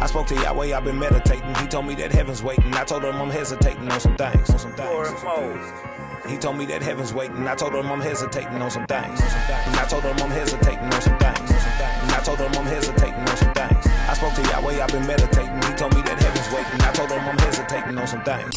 I spoke to Yahweh, I've been meditating. He told me that heaven's waiting. I told him I'm hesitating on some things. He told me that heaven's waiting. I told him I'm hesitating on some things. And I told him I'm hesitating on some things. And I told him I'm hesitating on some things. I spoke to Yahweh, I've been meditating. He told me that heaven's waiting. I told him I'm hesitating on some things.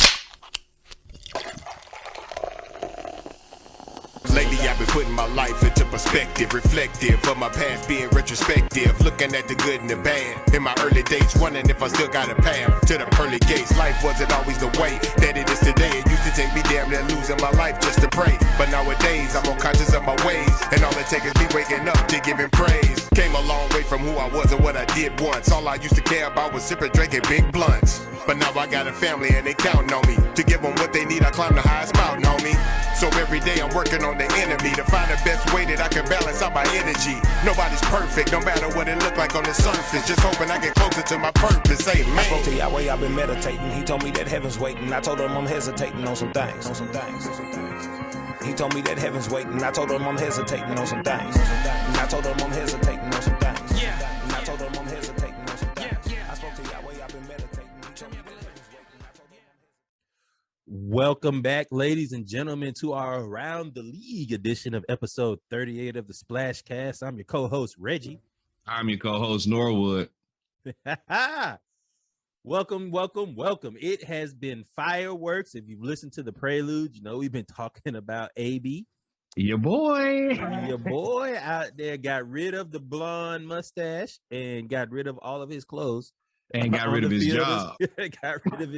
Lately I've been putting my life into perspective, reflective of my past being retrospective, looking at the good and the bad. In my early days, wondering if I still got a path to the pearly gates. Life wasn't always the way that it is today. It used to take me damn near losing my life just to pray. But nowadays I'm more conscious of my ways, and all it takes is me waking up to giving praise. Came a long way from who I was and what I did once. All I used to care about was sipping, drinking big blunts. But now I got a family and they counting on me. To give them what they need, I climb the highest mountain, homie. So every day I'm working on the enemy to find the best way that I can balance out my energy. Nobody's perfect, no matter what it look like on the surface. Just hoping I get closer to my purpose, amen. I spoke to Yahweh, I've been meditating. He told me that heaven's waiting. I told him I'm hesitating on some things. He told me that heaven's waiting. I told him I'm hesitating on some things. And I told him I'm hesitating on some things. And I told him I'm hesitating on some things. I spoke to Yahweh, I've been meditating. He told me that heaven's waiting. I told him Welcome back, ladies and gentlemen, to our Around the League edition of episode 38 of the Splash Cast. I'm your co-host, Reggie. I'm your co-host, Norwood. Welcome. It has been fireworks. If you've listened to the prelude, you know we've been talking about AB. Your boy out there got rid of the blonde mustache and got rid of all of his clothes. And got rid of his job. Got rid of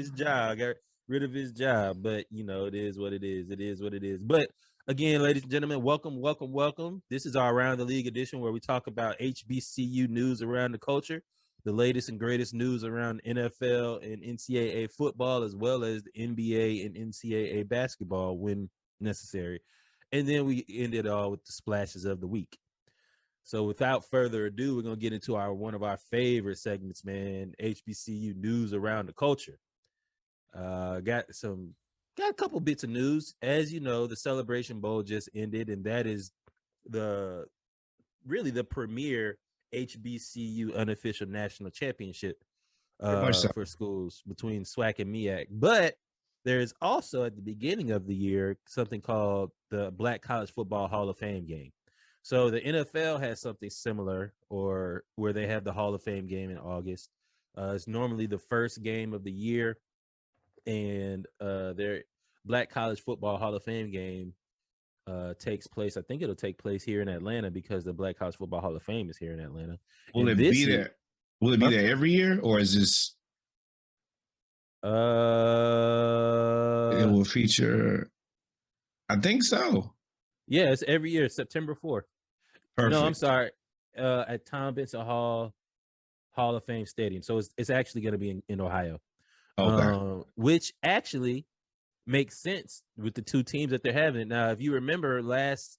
his job. But, you know, it is what it is. But, again, ladies and gentlemen, welcome. This is our Around the League edition where we talk about HBCU news around the culture, the latest and greatest news around NFL and NCAA football, as well as the NBA and NCAA basketball when necessary. And then we end it all with the splashes of the week. So without further ado, we're going to get into one of our favorite segments, man, HBCU news around the culture. Got a couple bits of news. As you know, the Celebration Bowl just ended, and that is the premier HBCU unofficial national championship for schools between SWAC and MEAC. But there is also at the beginning of the year something called the Black College Football Hall of Fame game. So the NFL has something similar, or where they have the Hall of Fame game in August. It's normally the first game of the year, and their Black College Football Hall of Fame game takes place. I think it'll take place here in Atlanta because the Black College Football Hall of Fame is here in Atlanta. Will it be there? Will it be there every year, or is this? It will feature. I think so. Yeah, it's every year, September 4th. Perfect. No, I'm sorry. At Tom Benson Hall of Fame Stadium. So it's actually going to be in Ohio. Okay. Which actually makes sense with the two teams that they're having. Now, if you remember last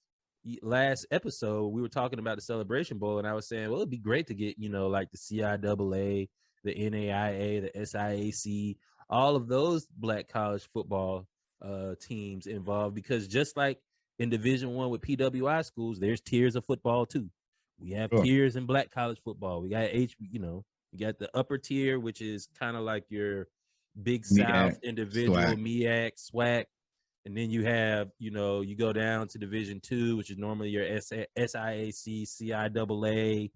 episode, we were talking about the Celebration Bowl, and I was saying, well, it'd be great to get, you know, like the CIAA, the NAIA, the SIAC, all of those Black college football teams involved, because just like in Division I with PWI schools, there's tiers of football too. We have tiers in Black college football. We got you got the upper tier, which is kind of like your Big South individual, MEAC, SWAC. And then you have, you know, you go down to Division II, which is normally your SIAC, CIAA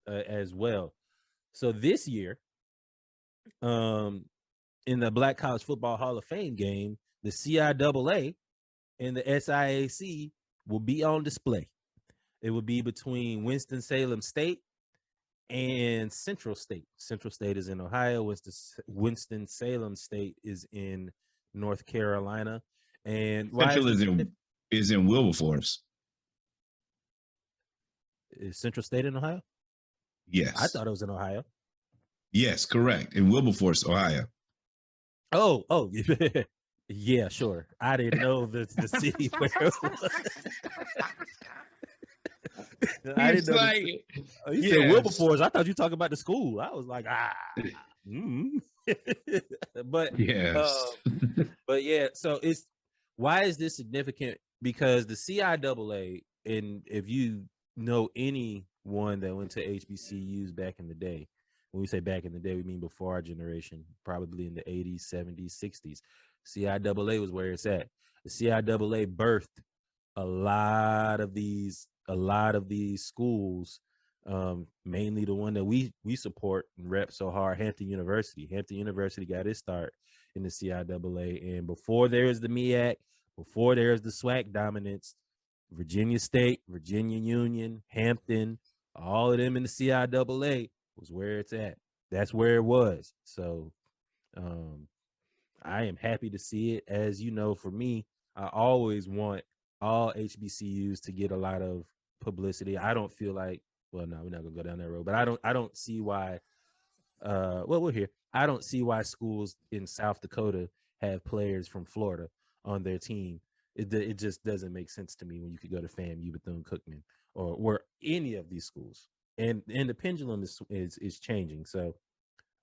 as well. So this year, in the Black College Football Hall of Fame game, the CIAA and the SIAC will be on display. It will be between Winston-Salem State and Central State. Central State is in Ohio. Winston-Salem State is in North Carolina. And Central is in Wilberforce. Is Central State in Ohio? Yes. I thought it was in Ohio. Yes, correct. In Wilberforce, Ohio. Oh, yeah, sure. I didn't know the city where it was. I didn't know. You said Wilberforce. I thought you were talking about the school. I was like, but yes. But yeah. So why is this significant? Because the CIAA, and if you know any one that went to HBCUs back in the day. When we say back in the day, we mean before our generation, probably in the 80s, 70s, 60s. CIAA was where it's at. The CIAA birthed a lot of these schools, mainly the one that we support and rep so hard, Hampton University. Hampton University got its start in the CIAA, and before there is the MEAC, before there is the SWAC dominance, Virginia State, Virginia Union, Hampton, all of them in the CIAA was where it's at. That's where it was. So I am happy to see it. As you know, for me, I always want all HBCUs to get a lot of publicity. I don't feel like, well, no, we're not gonna go down that road, but I don't see why well, we're here. I don't see why schools in South Dakota have players from Florida on their team. It just doesn't make sense to me when you could go to FAMU, Bethune-Cookman, or any of these schools. And the pendulum is changing. So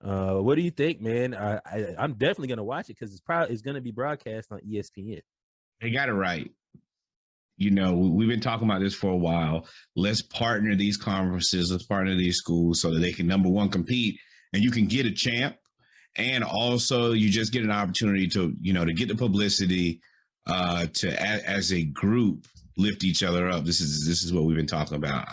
what do you think, man? I'm definitely gonna watch it because it's gonna be broadcast on ESPN. They got it right. You know, we've been talking about this for a while. Let's partner these conferences, let's partner these schools so that they can, number one, compete, and you can get a champ. And also you just get an opportunity to, you know, to get the publicity, as a group, lift each other up. This is what we've been talking about.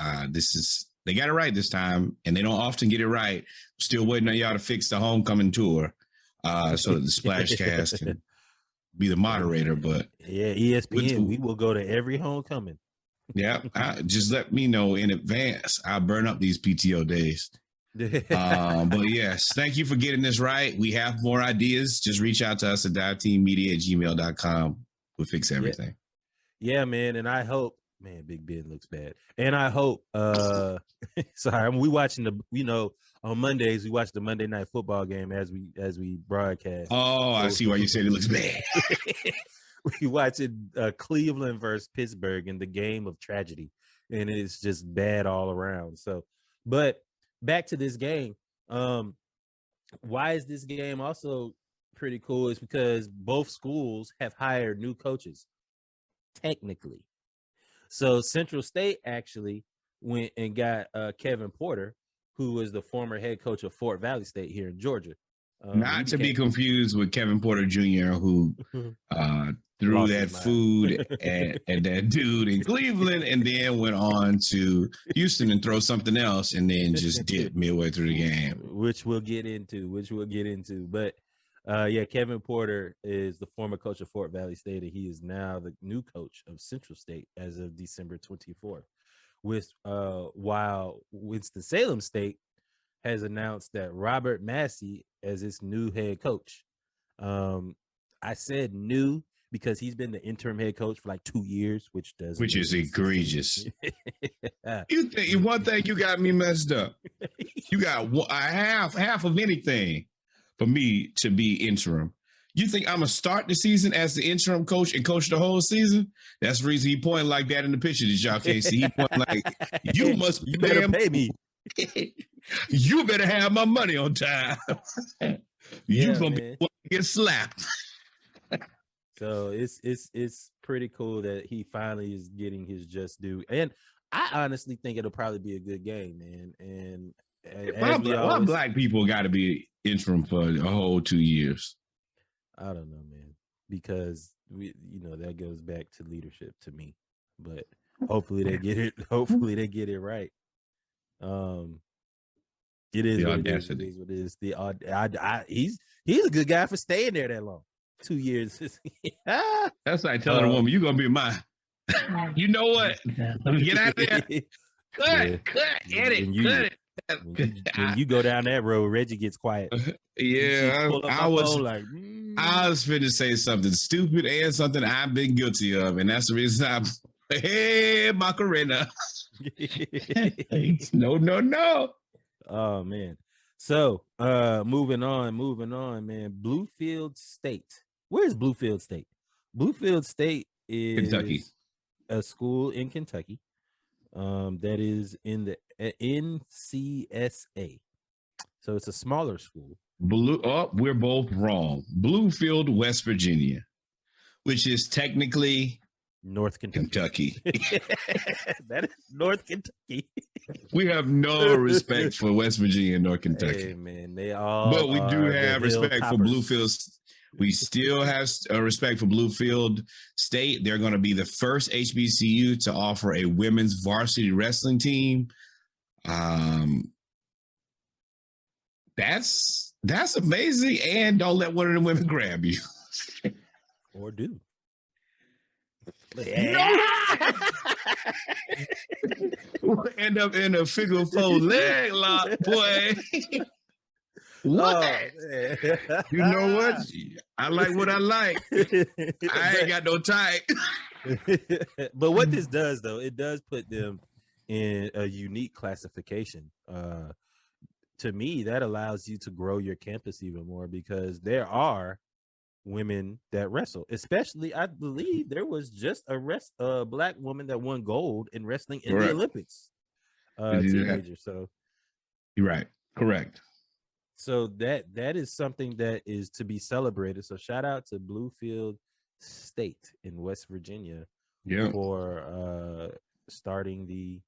They got it right this time, and they don't often get it right. Still waiting on y'all to fix the homecoming tour, so that the Splash Cast can be the moderator. But yeah, ESPN, we will go to every homecoming. Yeah, just let me know in advance. I'll burn up these PTO days. But yes, thank you for getting this right. We have more ideas. Just reach out to us at diveteammedia@gmail.com. We'll fix everything. Yeah, man. And I hope, man, Big Ben looks bad. And I hope, sorry, we watching on Mondays, we watch the Monday Night Football game as we broadcast. Oh, I see why you said it looks bad. We watching Cleveland versus Pittsburgh in the game of tragedy, and it's just bad all around. So, but back to this game. Why is this game also pretty cool? Is because both schools have hired new coaches, technically. So Central State actually went and got Kevin Porter, who was the former head coach of Fort Valley State here in Georgia. Not to be confused with Kevin Porter Jr., who threw that food at that dude in Cleveland and then went on to Houston and throw something else and then just dipped midway through the game. Which we'll get into. But yeah, Kevin Porter is the former coach of Fort Valley State, and he is now the new coach of Central State as of December 24th. While Winston-Salem State has announced that Robert Massey as its new head coach. I said new because he's been the interim head coach for like 2 years, which is egregious. You think one thing you got me messed up. You got half of anything for me to be interim. You think I'm gonna start the season as the interim coach and coach the whole season? That's the reason he pointing like that in the picture that y'all can't see. He pointing like, you better pay me. You better have my money on time. You gonna be get slapped. So it's pretty cool that he finally is getting his just due, and I honestly think it'll probably be a good game, man. And why black people got to be interim for a whole 2 years? I don't know, man, because that goes back to leadership to me. But hopefully they get it. Hopefully they get it right. It is what it is. It is what it is. He's a good guy for staying there that long. 2 years. That's like telling a woman, you're gonna be mine. You know what? Get out there. Cut, edit, cut it. When you go down that road, Reggie gets quiet. Yeah, I was finna say something stupid and something I've been guilty of, and that's the reason I'm hey Macarena. No. Oh man. So moving on, man. Bluefield State. Where's Bluefield State? Bluefield State is Kentucky. A school in Kentucky. That is in the NCSA. So it's a smaller school. We're both wrong. Bluefield, West Virginia, which is technically North Kentucky. That is North Kentucky. We have no respect for West Virginia and North Hey Kentucky. man, they all But we do are the have respect for Hilltoppers. Bluefield. We still have respect for Bluefield State. They're going to be the first HBCU to offer a women's varsity wrestling team. That's amazing. And don't let one of the women grab you. Or do. No. We'll end up in a figure four leg lock, boy. What? Oh, man. You know what? I like what I like. I ain't got no type. But what this does, though, it does put them in a unique classification. To me, that allows you to grow your campus even more because there are women that wrestle. Especially, I believe there was just a black woman that won gold in wrestling in the Olympics. Teenager. So you're right. Correct. So that is something that is to be celebrated. So shout out to Bluefield State in West Virginia for starting the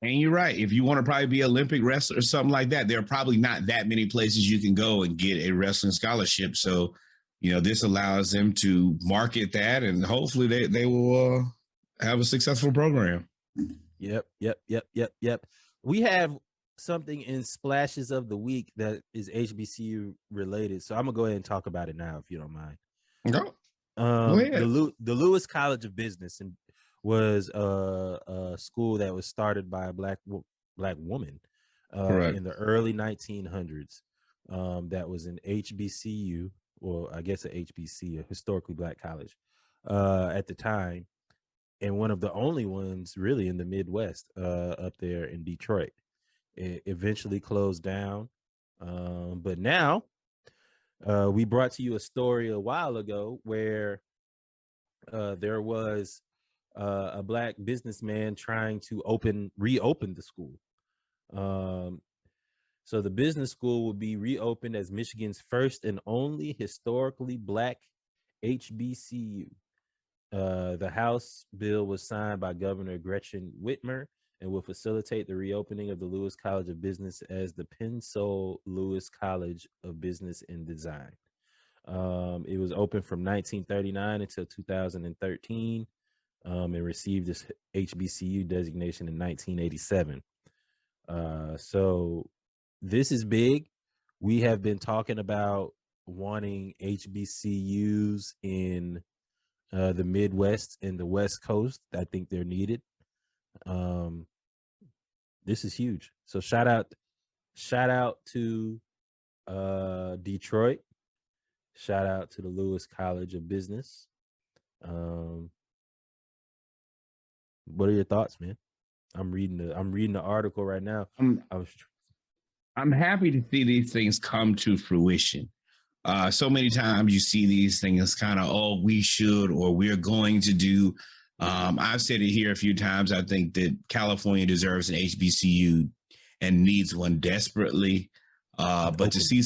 and you're right. If you want to probably be an Olympic wrestler or something like that, there are probably not that many places you can go and get a wrestling scholarship. So, this allows them to market that, and hopefully they will have a successful program. Yep. We have something in Splashes of the Week that is HBCU related. So I'm going to go ahead and talk about it now, if you don't mind. Go ahead. The Lewis College of Business was a school that was started by a black woman in the early 1900s. That was an HBCU, or I guess a HBC, a historically black college, at the time, and one of the only ones really in the Midwest, up there in Detroit. It eventually closed down, but now we brought to you a story a while ago where there was a black businessman trying to reopen the school. So the business school will be reopened as Michigan's first and only historically black HBCU. The House bill was signed by Governor Gretchen Whitmer and will facilitate the reopening of the Lewis College of Business as the Pensole Lewis College of Business and Design. It was open from 1939 until 2013. And received this HBCU designation in 1987. So this is big. We have been talking about wanting HBCUs in the Midwest and the West Coast. I think they're needed. This is huge. So shout out to Detroit. Shout out to the Lewis College of Business. What are your thoughts, man? I'm reading the article right now. I'm happy to see these things come to fruition. So many times you see these things kind of, we should or we're going to do. I've said it here a few times. I think that California deserves an HBCU and needs one desperately. But to see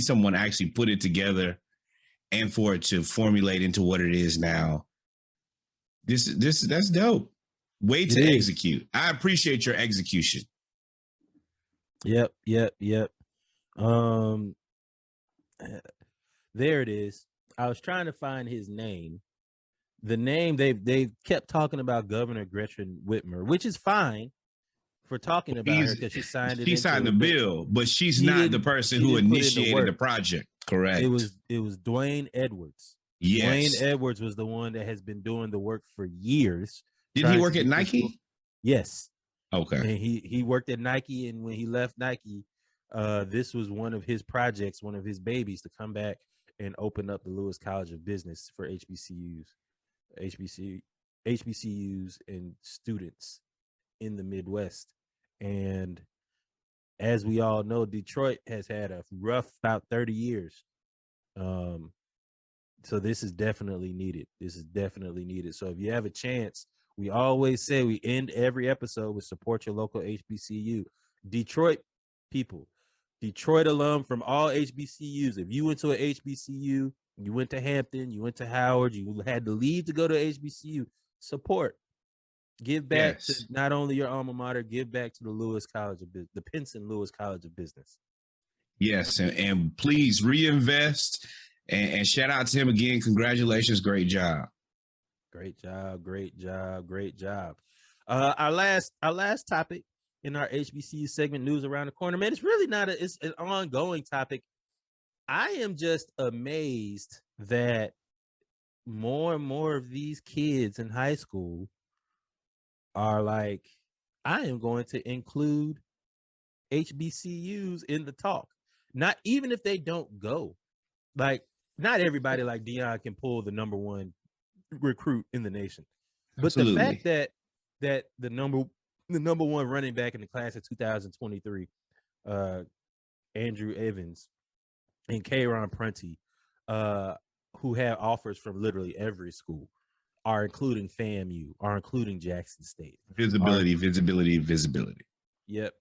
someone actually put it together and for it to formulate into what it is now, that's dope. Way to execute. I appreciate your execution. Yep. There it is. I was trying to find his name. The name they kept talking about Governor Gretchen Whitmer, which is fine for talking about her because she signed it. She signed the bill, but she's not the person who initiated the project. Correct. It was Dwayne Edwards. Yes. Dwayne Edwards was the one that has been doing the work for years. Did he work at Nike? Yes. Okay. And he worked at Nike, and when he left Nike, this was one of his projects, one of his babies, to come back and open up the Lewis College of Business for HBCUs and students in the Midwest. And as we all know, Detroit has had a rough about 30 years. So this is definitely needed. So if you have a chance, we always say we end every episode with support your local HBCU. Detroit people, Detroit alum from all HBCUs. If you went to an HBCU, you went to Hampton, you went to Howard, you had to leave to go to HBCU, support. Give back to Yes. not only your alma mater, give back to the the Pinson Lewis College of Business. Yes. And please reinvest and shout out to him again. Congratulations. Great job. Great job, great job, great job. Our last topic in our HBCU segment, news around the corner, man. It's really not it's an ongoing topic. I am just amazed that more and more of these kids in high school are like, I am going to include HBCUs in the talk. Not even if they don't go. Like, not everybody like Dion can pull the number one recruit in the nation. But the fact Absolutely. that the number one running back in the class of 2023, Andrew Evans and Kayron Prunty, who have offers from literally every school, are including FAMU, are including Jackson State. Visibility, visibility, visibility. Yep.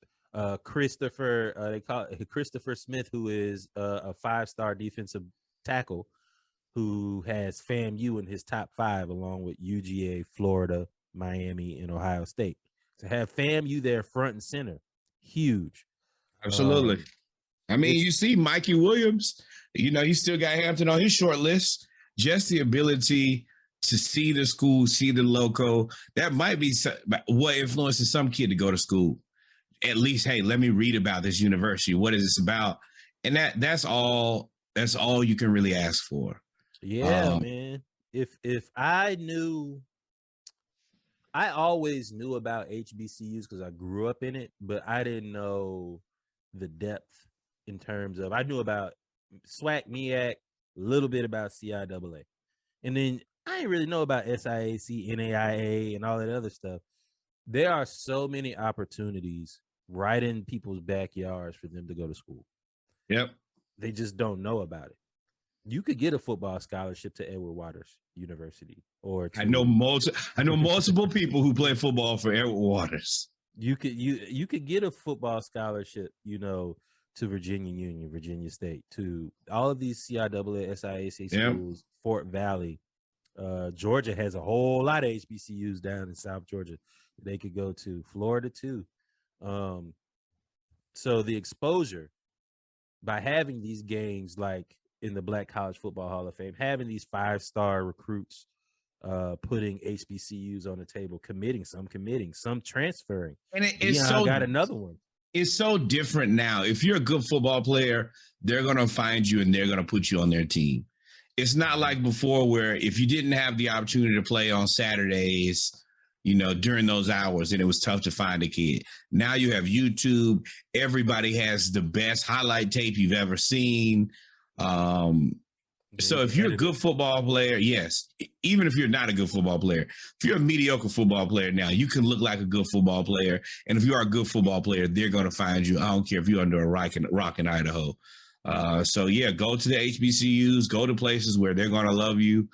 Christopher, they call it Christopher Smith, who is a 5-star defensive tackle who has FAMU in his top 5, along with UGA, Florida, Miami, and Ohio State. To have FAMU there front and center, huge. Absolutely. I mean, you see Mikey Williams, he still got Hampton on his short list. Just the ability to see the school, see the loco, that might be what influences some kid to go to school. At least, hey, let me read about this university. What is this about? And that's all you can really ask for. Yeah, man. If I knew, I always knew about HBCUs because I grew up in it, but I didn't know the depth in terms of, I knew about SWAC, MEAC, a little bit about CIAA. And then I didn't really know about SIAC, NAIA, and all that other stuff. There are so many opportunities right in people's backyards for them to go to school. Yep. They just don't know about it. You could get a football scholarship to Edward Waters University, or to, I know multiple people who play football for Edward Waters. You could get a football scholarship, to Virginia Union, Virginia State, to all of these CIAA, SIAC schools, yep. Fort Valley. Georgia has a whole lot of HBCUs down in South Georgia they could go to. Florida too. So the exposure by having these games like in the Black College Football Hall of Fame, having these 5-star recruits, putting HBCUs on the table, committing, some transferring. And it's so got another one. It's so different now. If you're a good football player, they're going to find you and they're going to put you on their team. It's not like before where if you didn't have the opportunity to play on Saturdays, during those hours, and it was tough to find a kid. Now you have YouTube. Everybody has the best highlight tape you've ever seen. So if you're a good football player, yes, even if you're not a good football player, if you're a mediocre football player now, you can look like a good football player. And if you are a good football player, they're going to find you. I don't care if you're under a rock in Idaho. So, yeah, go to the HBCUs, go to places where they're going to love you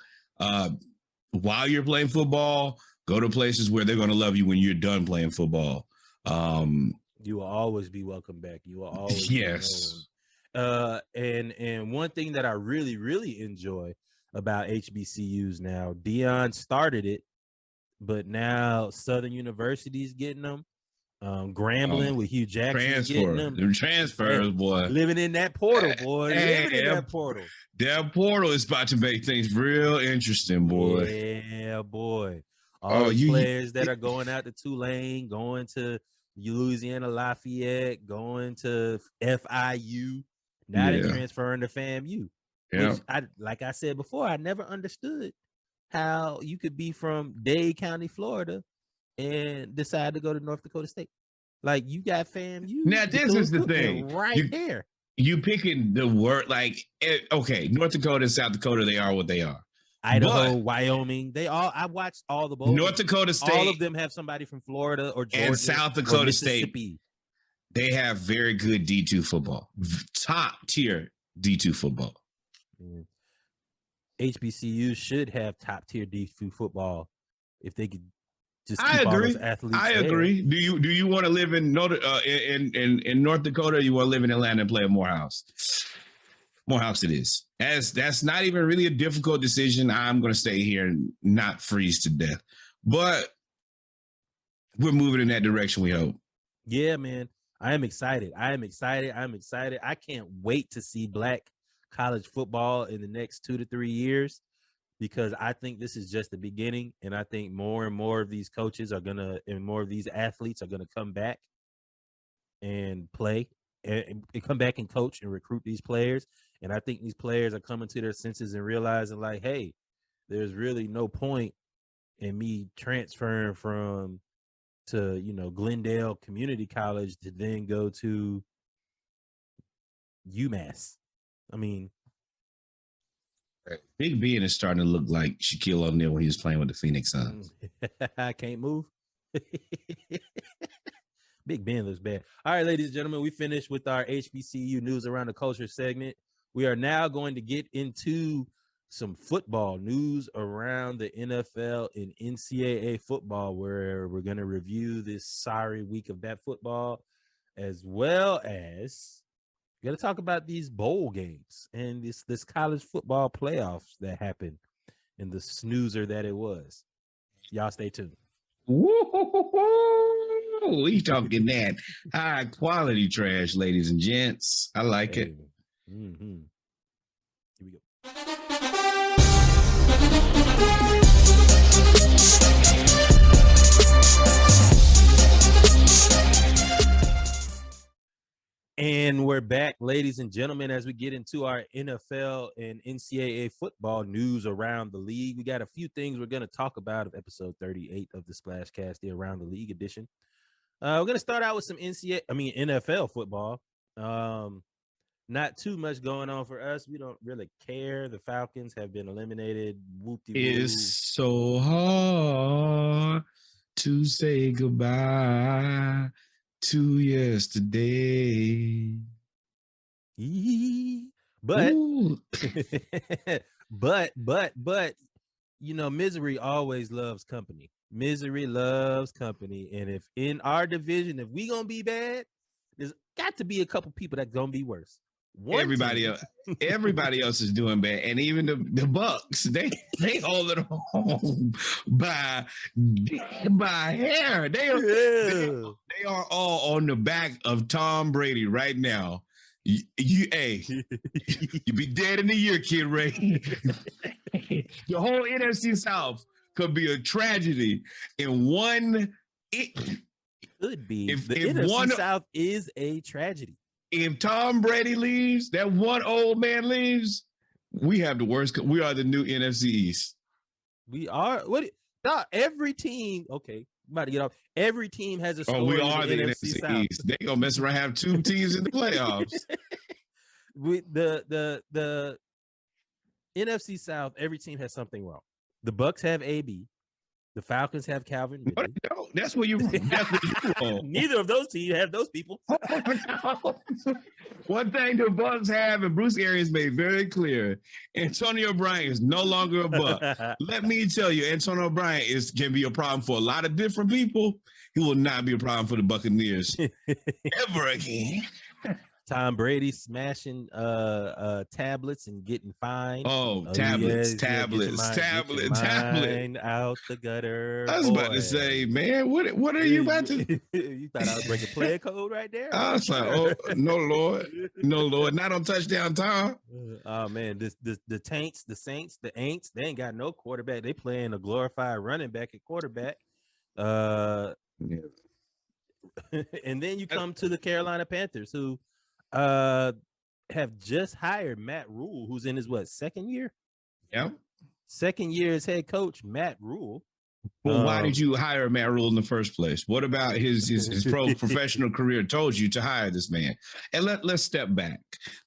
while you're playing football. Go to places where they're going to love you when you're done playing football. You will always be welcome back. You will always yes. be known. And one thing that I really, really enjoy about HBCUs now, Dion started it, but now Southern University is getting them. Grambling with Hugh Jackson getting them. The transfers, boy. Living in that portal, boy. Living in that portal. That portal is about to make things real interesting, boy. Yeah, boy. All the players that are going out to Tulane, going to Louisiana Lafayette, going to FIU. Now they're transferring to FAMU. Yeah. Like I said before, I never understood how you could be from Dade County, Florida, and decide to go to North Dakota State. Like, you got FAMU. Now, this is the thing. There. You picking the word, like, okay, North Dakota and South Dakota, they are what they are. Idaho, Wyoming, I watched all the bowls. North Dakota State. All of them have somebody from Florida or Georgia and South Dakota State. Mississippi. They have very good D2 football, top tier D2 football. HBCUs should have top tier D2 football if they could just keep I agree. all those athletes. I agree. Do you want to live in North Dakota, or you want to live in Atlanta and play at Morehouse? Morehouse it is. That's not even really a difficult decision. I'm going to stay here and not freeze to death. But we're moving in that direction, we hope. Yeah, man. I am excited. I'm excited. I can't wait to see Black college football in the next 2 to 3 years, because I think this is just the beginning. And I think more and more of these coaches and more of these athletes are going to come back and play and come back and coach and recruit these players. And I think these players are coming to their senses and realizing, like, hey, there's really no point in me transferring to Glendale Community College to then go to UMass. I mean, Big Ben is starting to look like Shaquille O'Neal when he was playing with the Phoenix Suns. I can't move. Big Ben looks bad. All right, ladies and gentlemen, we finished with our HBCU news around the culture segment. We are now going to get into some football news around the NFL and NCAA football, where we're going to review this sorry week of that football, as well as we're going to talk about these bowl games and this college football playoffs that happened and the snoozer that it was. Y'all stay tuned. Woo! We talking that high quality trash, ladies and gents. I like it. Mm-hmm. Here we go. And we're back, ladies and gentlemen, as we get into our NFL and NCAA football news around the league. We got a few things we're going to talk about of episode 38 of the Splashcast, the Around the League edition. We're going to start out with some NFL football. Not too much going on for us. We don't really care. The Falcons have been eliminated. It's so hard to say goodbye to yesterday. But but misery always loves company. Misery loves company. And if in our division, if we gonna be bad, there's got to be a couple people that's gonna be worse. Everybody else is doing bad, and even the Bucks, they hold it on by hair. They are all on the back of Tom Brady right now. You be dead in a year, Kid Ray. The whole NFC South could be a tragedy in one. It could be. If NFC South is a tragedy. If Tom Brady leaves, that one old man leaves, we have the worst. We are the new NFC East. We are. Every team. Okay, I'm about to get off. Every team has a story. We are the NFC South. East. They gonna mess around, have two teams in the playoffs. With the NFC South, every team has something wrong. The Bucks have AB. The Falcons have Calvin Ridley. No, that's where you wrong. Neither of those teams have those people. One thing the Bucks have, and Bruce Arians made very clear, Antonio Bryant is no longer a Buck. Let me tell you, Antonio Bryant can be a problem for a lot of different people. He will not be a problem for the Buccaneers ever again. Tom Brady smashing tablets and getting fined. Tablets out the gutter. I was about to say, man, what are you about to? You thought I was breaking player code right there? I was like, oh no, Lord, not on touchdown time. Oh man, the Taints, the Saints, the Aints, they ain't got no quarterback. They playing a glorified running back at quarterback. Yeah. And then you come to the Carolina Panthers, who have just hired Matt Rule, who's in his second year? Yeah. Second year as head coach, Matt Rule. Well, why did you hire Matt Rule in the first place? What about his professional career told you to hire this man? And let's step back.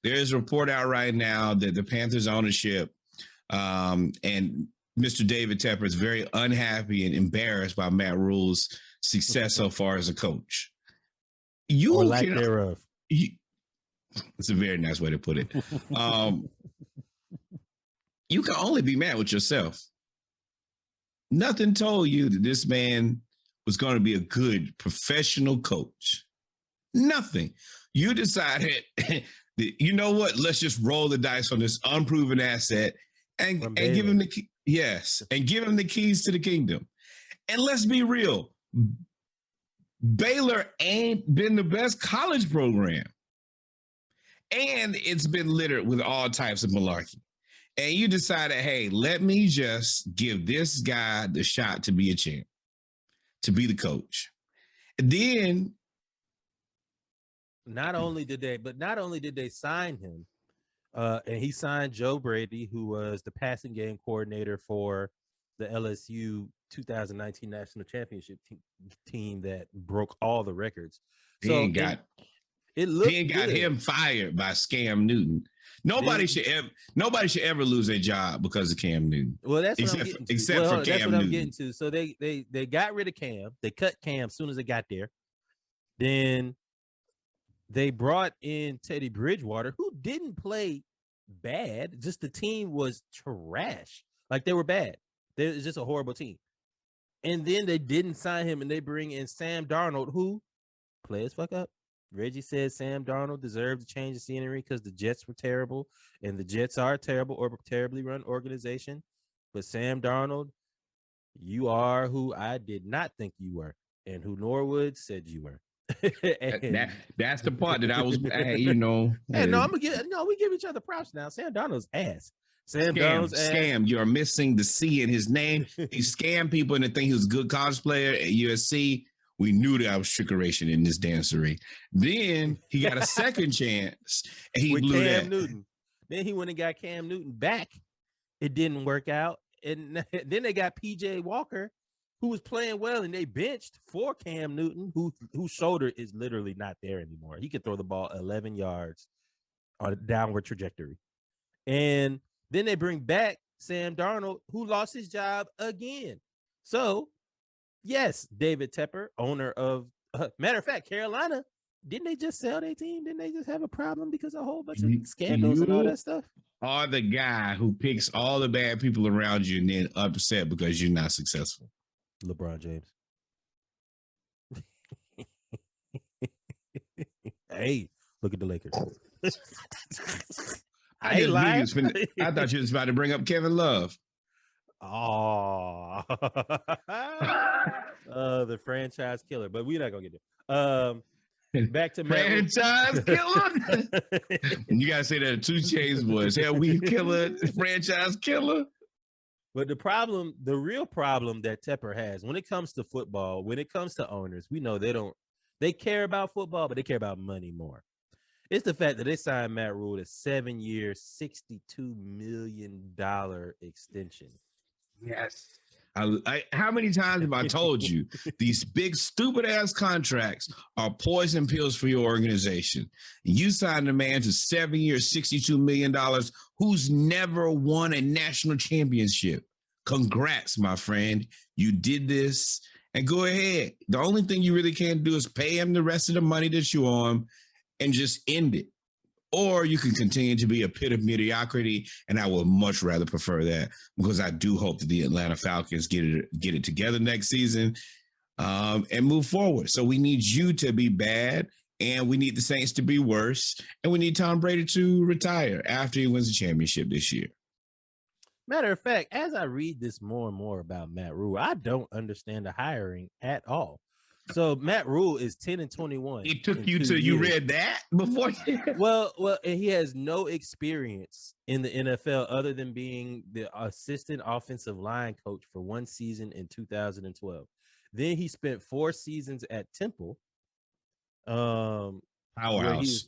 There is a report out right now that the Panthers ownership and Mr. David Tepper is very unhappy and embarrassed by Matt Rule's success so far as a coach. Or lack thereof. It's a very nice way to put it. You can only be mad with yourself. Nothing told you that this man was going to be a good professional coach. Nothing. You decided that, you know what? Let's just roll the dice on this unproven asset and give him give him the keys to the kingdom. And let's be real. Baylor ain't been the best college program. And it's been littered with all types of malarkey. And you decided, hey, let me just give this guy the shot to be a champ, to be the coach. And then not only did they sign him, and he signed Joe Brady, who was the passing game coordinator for the LSU 2019 national championship team that broke all the records. So it looked he got good. him fired by Cam Newton. Nobody should ever lose their job because of Cam Newton. Well, that's what I'm getting to. So they got rid of Cam. They cut Cam as soon as they got there. Then they brought in Teddy Bridgewater, who didn't play bad. Just the team was trash. Like, they were bad. It was just a horrible team. And then they didn't sign him, and they bring in Sam Darnold, who plays fuck up. Reggie said Sam Darnold deserved to change the scenery because the Jets were terrible, and the Jets are a terrible or terribly run organization. But Sam Darnold, you are who I did not think you were, and who Norwood said you were. That's the part that I was, you know. Hey, no, we give each other props now. Sam Darnold's ass. Scam. You're missing the C in his name. He scammed people into thinking he was a good college player at USC. We knew that was trickeration in this dancery. Then he got a second chance, and he blew Cam Newton. Then he went and got Cam Newton back. It didn't work out. And then they got PJ Walker, who was playing well, and they benched for Cam Newton, whose shoulder is literally not there anymore. He could throw the ball 11 yards on a downward trajectory. And then they bring back Sam Darnold, who lost his job again. So, yes, David Tepper, owner of, matter of fact, Carolina, didn't they just sell their team? Didn't they just have a problem because of a whole bunch of scandals and all that stuff? Are the guy who picks all the bad people around you and then upset because you're not successful. LeBron James. Hey, look at the Lakers. I thought you was about to bring up Kevin Love. Oh, the franchise killer, but we're not gonna get there. Back to franchise killer. You gotta say that 2 Chainz voice. Hell, we killer, franchise killer. But the real problem that Tepper has when it comes to football, when it comes to owners, we know they care about football, but they care about money more. It's the fact that they signed Matt Rule to 7-year, $62 million extension. Yes. How many times have I told you these big stupid ass contracts are poison pills for your organization? You signed a man to 7 years, $62 million, who's never won a national championship. Congrats, my friend. You did this, and go ahead. The only thing you really can do is pay him the rest of the money that you owe him and just end it. Or you can continue to be a pit of mediocrity, and I would much rather prefer that, because I do hope that the Atlanta Falcons get it together next season and move forward. So we need you to be bad, and we need the Saints to be worse, and we need Tom Brady to retire after he wins the championship this year. Matter of fact, as I read this more and more about Matt Rule, I don't understand the hiring at all. So Matt Rule is 10-21. It took you till you read that before? Well, and he has no experience in the NFL other than being the assistant offensive line coach for 1 season in 2012. Then he spent 4 seasons at Temple. Powerhouse.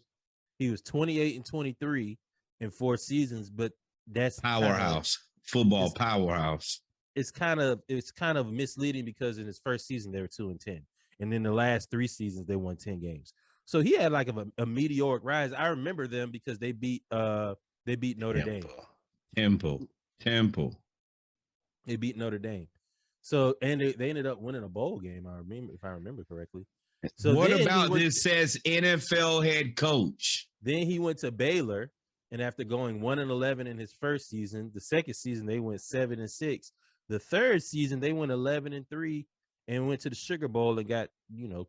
He was 28-23 in 4 seasons, but that's powerhouse. Football powerhouse. It's kind of misleading because in his first season they were 2-10. And then the last 3 seasons, they won 10 games. So he had like a meteoric rise. I remember them because they beat Notre Dame. Temple. They beat Notre Dame. So, and they ended up winning a bowl game, if I remember correctly. So what about this says NFL head coach? Then he went to Baylor, and after going 1-11 in his first season, the second season they went 7-6. The third season they went 11-3. And went to the Sugar Bowl and got,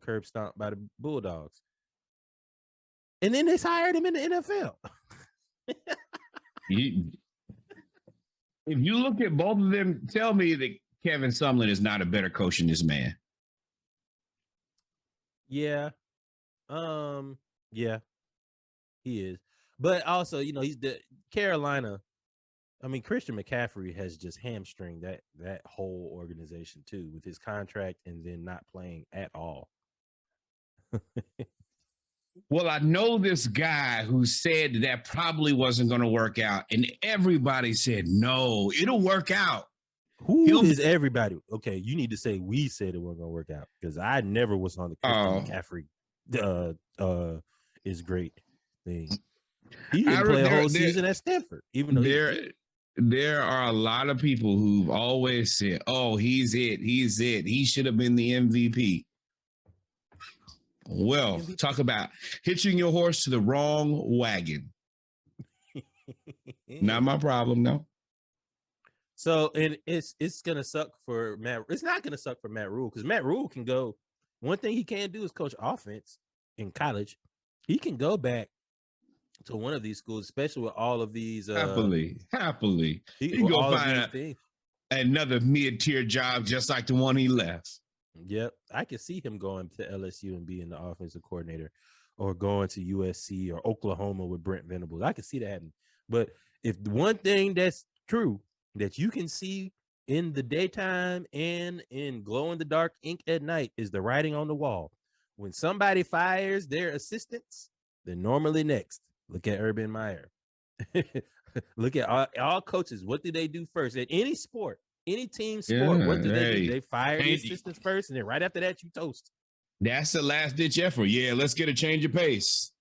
curb stomped by the Bulldogs. And then they hired him in the NFL. If you look at both of them, tell me that Kevin Sumlin is not a better coach than this man. Yeah. Yeah, he is. But also, he's the Carolina. I mean, Christian McCaffrey has just hamstringed that whole organization too with his contract and then not playing at all. Well, I know this guy who said that probably wasn't going to work out, and everybody said, no, it'll work out. Who is everybody? Okay, you need to say we said it wasn't going to work out because I never was on the Christian McCaffrey is great thing. He didn't play a whole season at Stanford, even though there are a lot of people who've always said, oh, he's it. He should have been the MVP. Well, talk about hitching your horse to the wrong wagon. Not my problem, no. So, and it's gonna suck for Matt. It's not gonna suck for Matt Rule because Matt Rule can go. One thing he can do is coach offense in college. He can go back to one of these schools, especially with all of these. Happily, he can go find another mid-tier job just like the one he left. Yep, I can see him going to LSU and being the offensive coordinator, or going to USC or Oklahoma with Brent Venables. I can see that happening. But if one thing that's true that you can see in the daytime and in glow in the dark ink at night is the writing on the wall. When somebody fires their assistants, they're normally next. Look at Urban Meyer. Look at all coaches. What do they do first at any sport? Any team sport, what do they do? They fire the assistants first, and then right after that, you toast. That's the last ditch effort. Yeah, let's get a change of pace.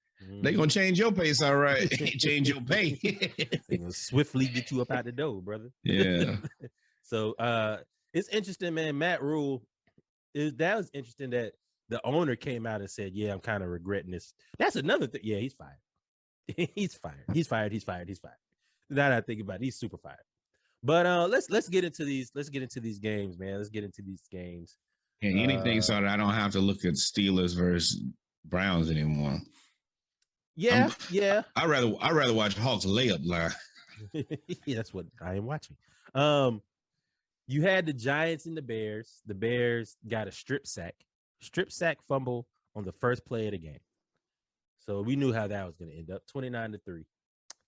They're gonna change your pace, all right. Change your pace. They're gonna swiftly get you up out the door, brother. Yeah. So it's interesting, man. Matt Rule, that was interesting that the owner came out and said, yeah, I'm kind of regretting this. That's another thing. Yeah, he's fired. He's fired. Now that I think about it, he's super fired. But let's get into these. Let's get into these games, man. Let's get into these games. And anything so that I don't have to look at Steelers versus Browns anymore. Yeah. I'd rather watch Hawks layup line. Yeah, that's what I am watching. You had the Giants and the Bears. The Bears got a strip sack fumble on the first play of the game. So we knew how that was going to end up, 29-3.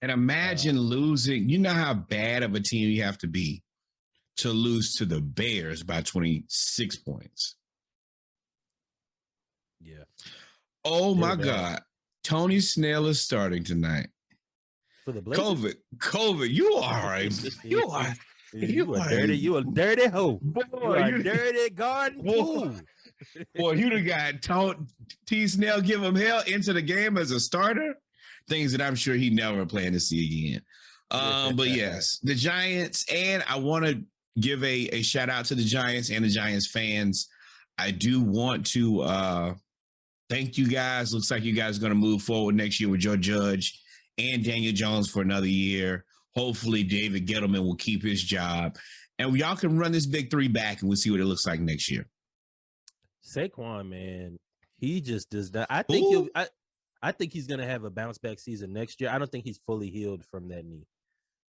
And imagine losing. You know how bad of a team you have to be to lose to the Bears by 26 points. Yeah. Oh, my God. Tony Snell is starting tonight. For the Blazers? COVID. You are a dirty hoe. Boy, you are a dirty garden fool. Boy, you'd have got T. Snell give him hell into the game as a starter. Things that I'm sure he never planned to see again. But yes, the Giants, and I want to give a shout out to the Giants and the Giants fans. I do want to thank you guys. Looks like you guys are going to move forward next year with Joe Judge and Daniel Jones for another year. Hopefully David Gettleman will keep his job, and y'all can run this big three back and we'll see what it looks like next year. Saquon, man, he just does not. I think he's going to have a bounce back season next year. I don't think he's fully healed from that knee.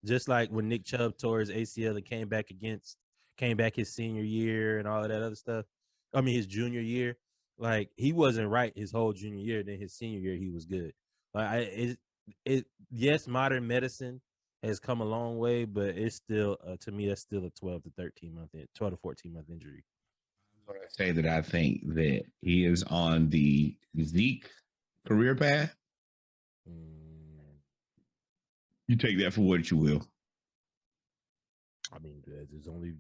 Just like when Nick Chubb tore his ACL and came back his senior year and all of that other stuff. I mean, his junior year, like he wasn't right his whole junior year. Then his senior year, he was good. Like yes, modern medicine has come a long way, but it's still, to me, that's still a 12 to 14 month injury. I'm going to say that I think that he is on the Zeke career path. You take that for what you will. I mean, there's only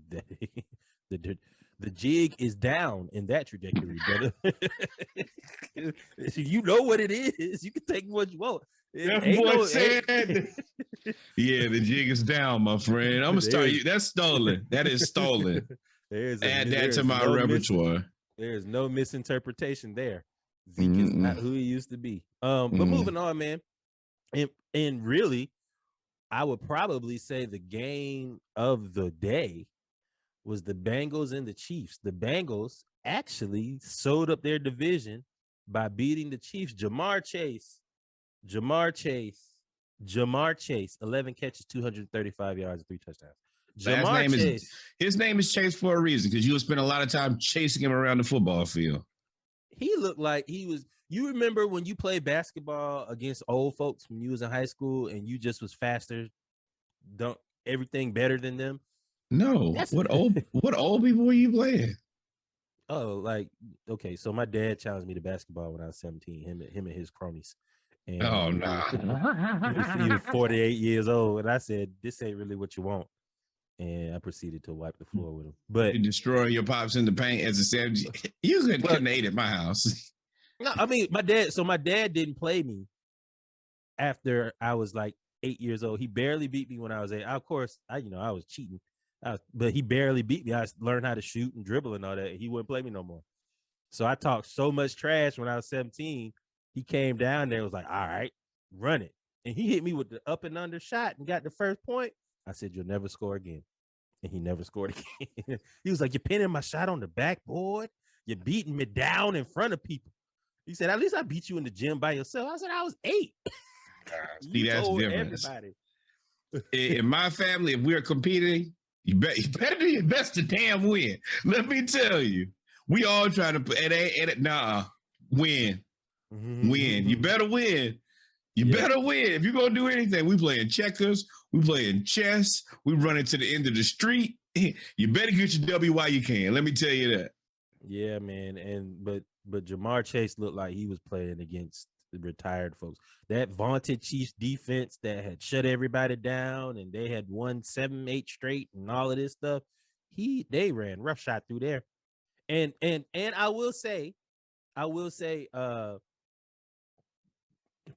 the jig is down in that trajectory, brother. You know what it is. You can take what you want. That boy said. Yeah, the jig is down, my friend. I'm gonna start you. That's stolen. That is stolen. Add that to my repertoire. There's no misinterpretation there. Zeke is not who he used to be. But moving on, man. And really, I would probably say the game of the day was the Bengals and the Chiefs. The Bengals actually sewed up their division by beating the Chiefs. Jamar Chase, 11 catches, 235 yards, and 3 touchdowns. His name is Chase for a reason, because you'll spend a lot of time chasing him around the football field. he looked like he was. You remember when you played basketball against old folks when you was in high school and you just was faster, don't everything better than them? No, That's what old people were you playing? oh, like okay. So my dad challenged me to basketball when I was 17. Him and his cronies, and Oh no. he was 48 years old, and I said, "This ain't really what you want." And I proceeded to wipe the floor with him. But You destroy your pops in the paint as a 70. You well, couldn't ate at my house. no, I mean my dad. So my dad didn't play me after I was like 8 years old. He barely beat me when I was 8. Of course, I was cheating, but he barely beat me. I learned how to shoot and dribble and all that. He wouldn't play me no more. So I talked so much trash when I was 17. He came down there and was like, all right, run it. And he hit me with the up and under shot and got the first point. I said, you'll never score again. And he never scored again. He was like, you're pinning my shot on the backboard. You're beating me down in front of people. He said, at least I beat you in the gym by yourself. I said, I was 8. See, that's different. Everybody. In my family, if we're competing, you better do your best to damn win. Let me tell you. We all try to win. Win. You better win. You better win. If you're gonna do anything, we playing checkers, we playing chess, we running to the end of the street. You better get your W while you can. Let me tell you that. Yeah, man. But Jamar Chase looked like he was playing against the retired folks. That vaunted Chiefs defense that had shut everybody down and they had won 7-8 straight and all of this stuff. They ran roughshod through there. And I will say,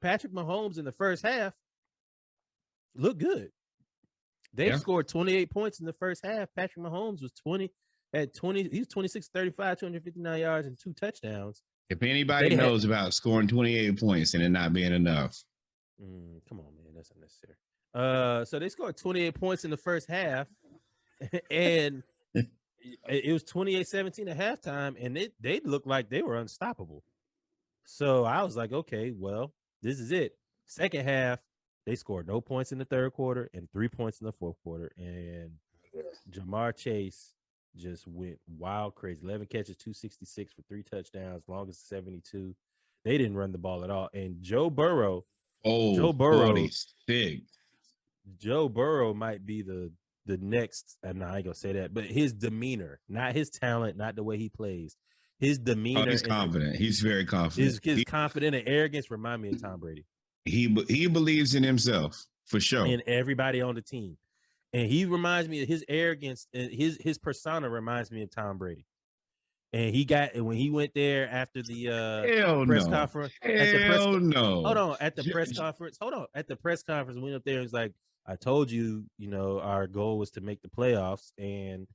Patrick Mahomes in the first half looked good. They scored 28 points in the first half. Patrick Mahomes was 20. He was 26, 35, 259 yards and 2 touchdowns. If anybody knows about scoring 28 points and it not being enough. Come on, man. That's unnecessary. So they scored 28 points in the first half. And it was 28-17 at halftime, and they looked like they were unstoppable. So I was like, okay, well, this is it. Second half, they scored no points in the third quarter and 3 points in the fourth quarter. And Jamar Chase just went wild crazy. 11 catches, 266 for 3 touchdowns, longest 72. They didn't run the ball at all. And Joe Burrow might be the next, and I ain't gonna say that, but his demeanor, not his talent, not the way he plays, his demeanor. He's confident. He's very confident. His confident and arrogance remind me of Tom Brady. He believes in himself for sure, and everybody on the team. And he reminds me of his arrogance, and his persona reminds me of Tom Brady. And when he went there after the press conference. At the press conference, went up there and was like, I told you, our goal was to make the playoffs, and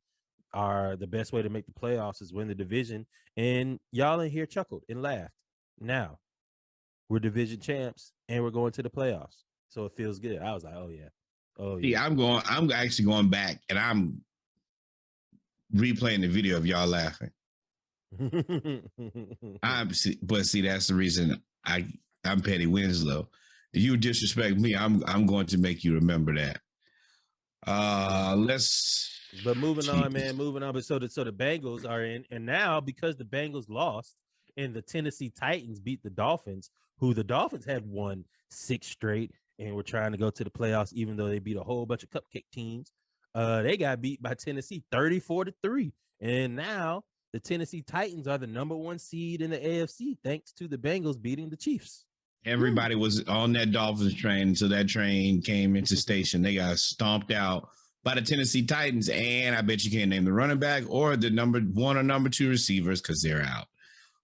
the best way to make the playoffs is win the division. And y'all in here chuckled and laughed. Now we're division champs and we're going to the playoffs. So it feels good. I was like, oh yeah. See, I'm actually going back and I'm replaying the video of y'all laughing. But see, that's the reason I'm Petty Winslow. If you disrespect me, I'm going to make you remember that. But moving on. But so the Bengals are in, and now because the Bengals lost and the Tennessee Titans beat the Dolphins, who the Dolphins had won 6 straight and were trying to go to the playoffs, even though they beat a whole bunch of cupcake teams. They got beat by Tennessee 34-3, and now the Tennessee Titans are the number 1 seed in the AFC thanks to the Bengals beating the Chiefs. Everybody was on that Dolphins train until that train came into station. They got stomped out by the Tennessee Titans, and I bet you can't name the running back or the number 1 or number 2 receivers because they're out.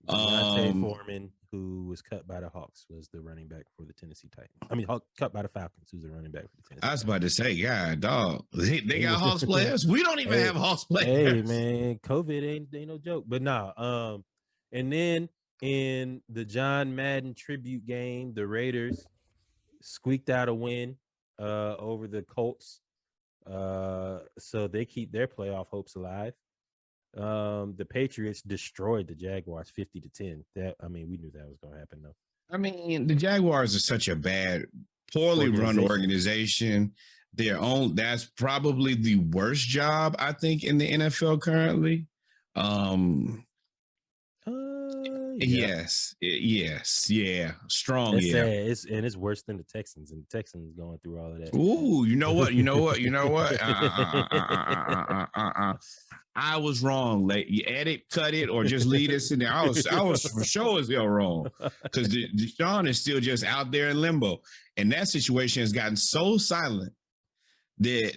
Deontay Foreman, who was cut by the Hawks, was the running back for the Tennessee Titans. I mean, cut by the Falcons, who's the running back for the Tennessee Titans. I was about to say, God, dog, they got Hawks players. We don't even have Hawks players. Hey, man, COVID ain't no joke. But nah, and then in the John Madden tribute game, the Raiders squeaked out a win over the Colts. So they keep their playoff hopes alive. The Patriots destroyed the Jaguars 50-10. We knew that was gonna happen though. I mean, the Jaguars are such a poorly run organization. That's probably the worst job I think in the NFL currently. Yes, yeah, strong, It's yeah. sad. It's worse than the Texans, and the Texans going through all of that. Ooh, you know what? I was wrong. Like, you edit, cut it, or just leave this in there. I was for sure as hell wrong, because Deshaun is still just out there in limbo, and that situation has gotten so silent that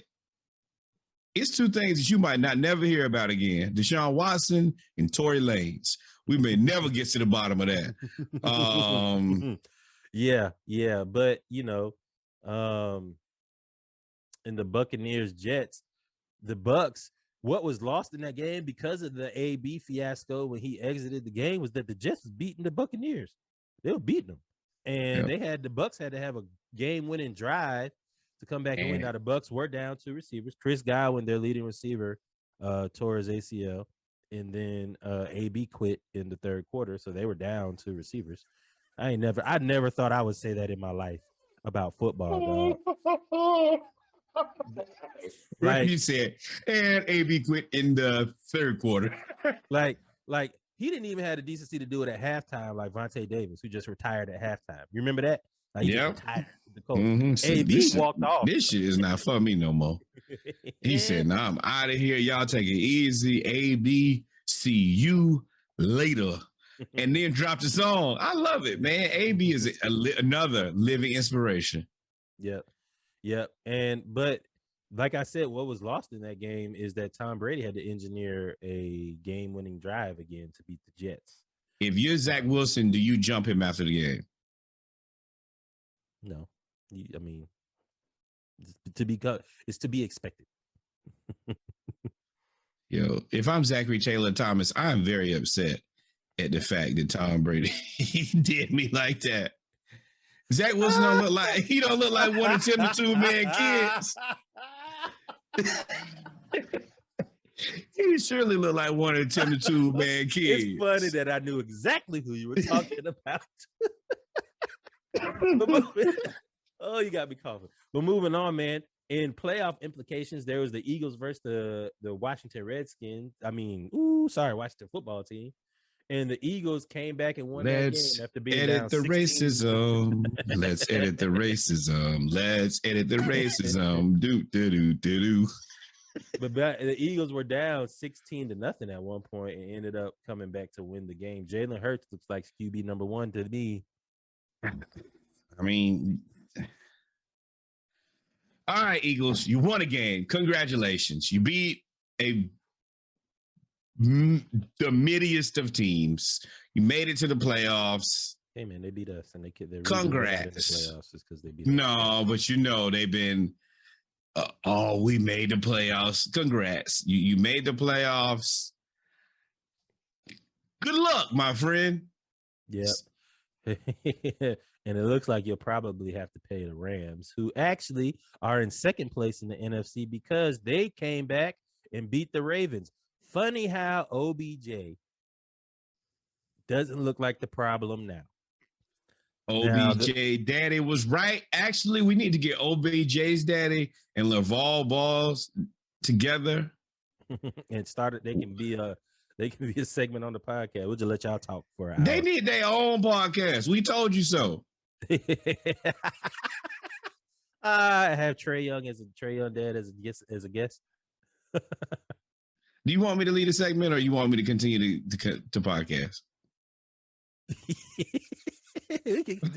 it's two things that you might not never hear about again: Deshaun Watson and Tory Lanez. We may never get to the bottom of that. Yeah, but in the Buccaneers Jets, the Bucks, what was lost in that game because of the AB fiasco when he exited the game was that the Jets was beating the Buccaneers. They were beating them, and the Bucks had to have a game-winning drive to come back and win. Now the Bucks were down 2 receivers. Chris Godwin, their leading receiver, tore his ACL, and then AB quit in the third quarter, so they were down 2 receivers. I never thought I would say that in my life about football, dog. Like you said, and AB quit in the third quarter. like he didn't even have the decency to do it at halftime, like Vontae Davis, who just retired at halftime. You remember that? Like, he just retired the coach. Mm-hmm. AB walked off. This shit is not for me no more. He said, "Nah, I'm out of here. Y'all take it easy. AB, see you later." And then dropped the song. I love it, man. AB is another living inspiration. Yep. But like I said, what was lost in that game is that Tom Brady had to engineer a game-winning drive again to beat the Jets. If you're Zach Wilson, do you jump him after the game? No. I mean, it's to be expected. Yo, if I'm Zachary Taylor Thomas, I'm very upset at the fact that Tom Brady did me like that. Zach Wilson don't look like one of them 2-man kids. He surely look like one of them 2-man kids. It's funny that I knew exactly who you were talking about. Oh, you got me coughing. But moving on, man. In playoff implications, there was the Eagles versus the Washington Redskins. Washington football team. And the Eagles came back and won that game after being down 16. Racism. Let's edit the racism. Let's edit the racism. Do. But the Eagles were down 16-0 at one point and ended up coming back to win the game. Jalen Hurts looks like QB number 1 to me. I mean, all right, Eagles, you won a game. Congratulations. You beat the middiest of teams. You made it to the playoffs. Hey, man, they beat us, and they're congrats. In the playoffs is because they beat us. But they've been. We made the playoffs. Congrats, you made the playoffs. Good luck, my friend. Yep. And it looks like you'll probably have to pay the Rams, who actually are in second place in the NFC because they came back and beat the Ravens. Funny how OBJ doesn't look like the problem now. OBJ daddy was right. Actually, we need to get OBJ's daddy and Laval Balls together. And they can be a segment on the podcast. We'll just let y'all talk for an hour. They need their own podcast. We told you so. I have Trey Young dad as a guest. Do you want me to lead a segment, or you want me to continue to podcast?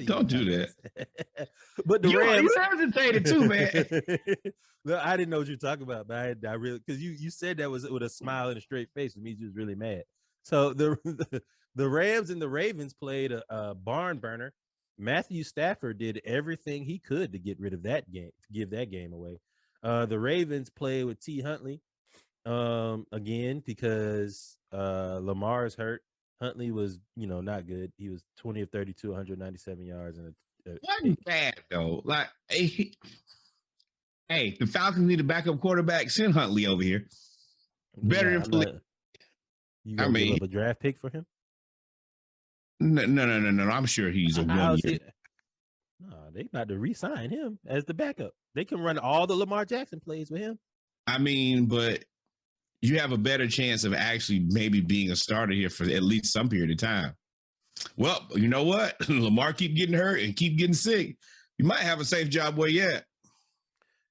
Don't do that. But the Rams, you hesitated too, man. No, I didn't know what you're talking about, but I really, because you said that was with a smile and a straight face. It means you was really mad. So the Rams and the Ravens played a barn burner. Matthew Stafford did everything he could to get rid of that game, to give that game away. The Ravens played with T. Huntley again because Lamar is hurt. Huntley was, not good. He was 20 of 32, 197 yards. And wasn't bad, though. Like, hey, the Falcons need a backup quarterback. Send Huntley over here. Better than you gonna give up a draft pick for him? No. I'm sure he's a 1 year. No, they about to re-sign him as the backup. They can run all the Lamar Jackson plays with him. I mean, but you have a better chance of actually maybe being a starter here for at least some period of time. Well, you know what? Lamar keep getting hurt and keep getting sick. You might have a safe job where you at.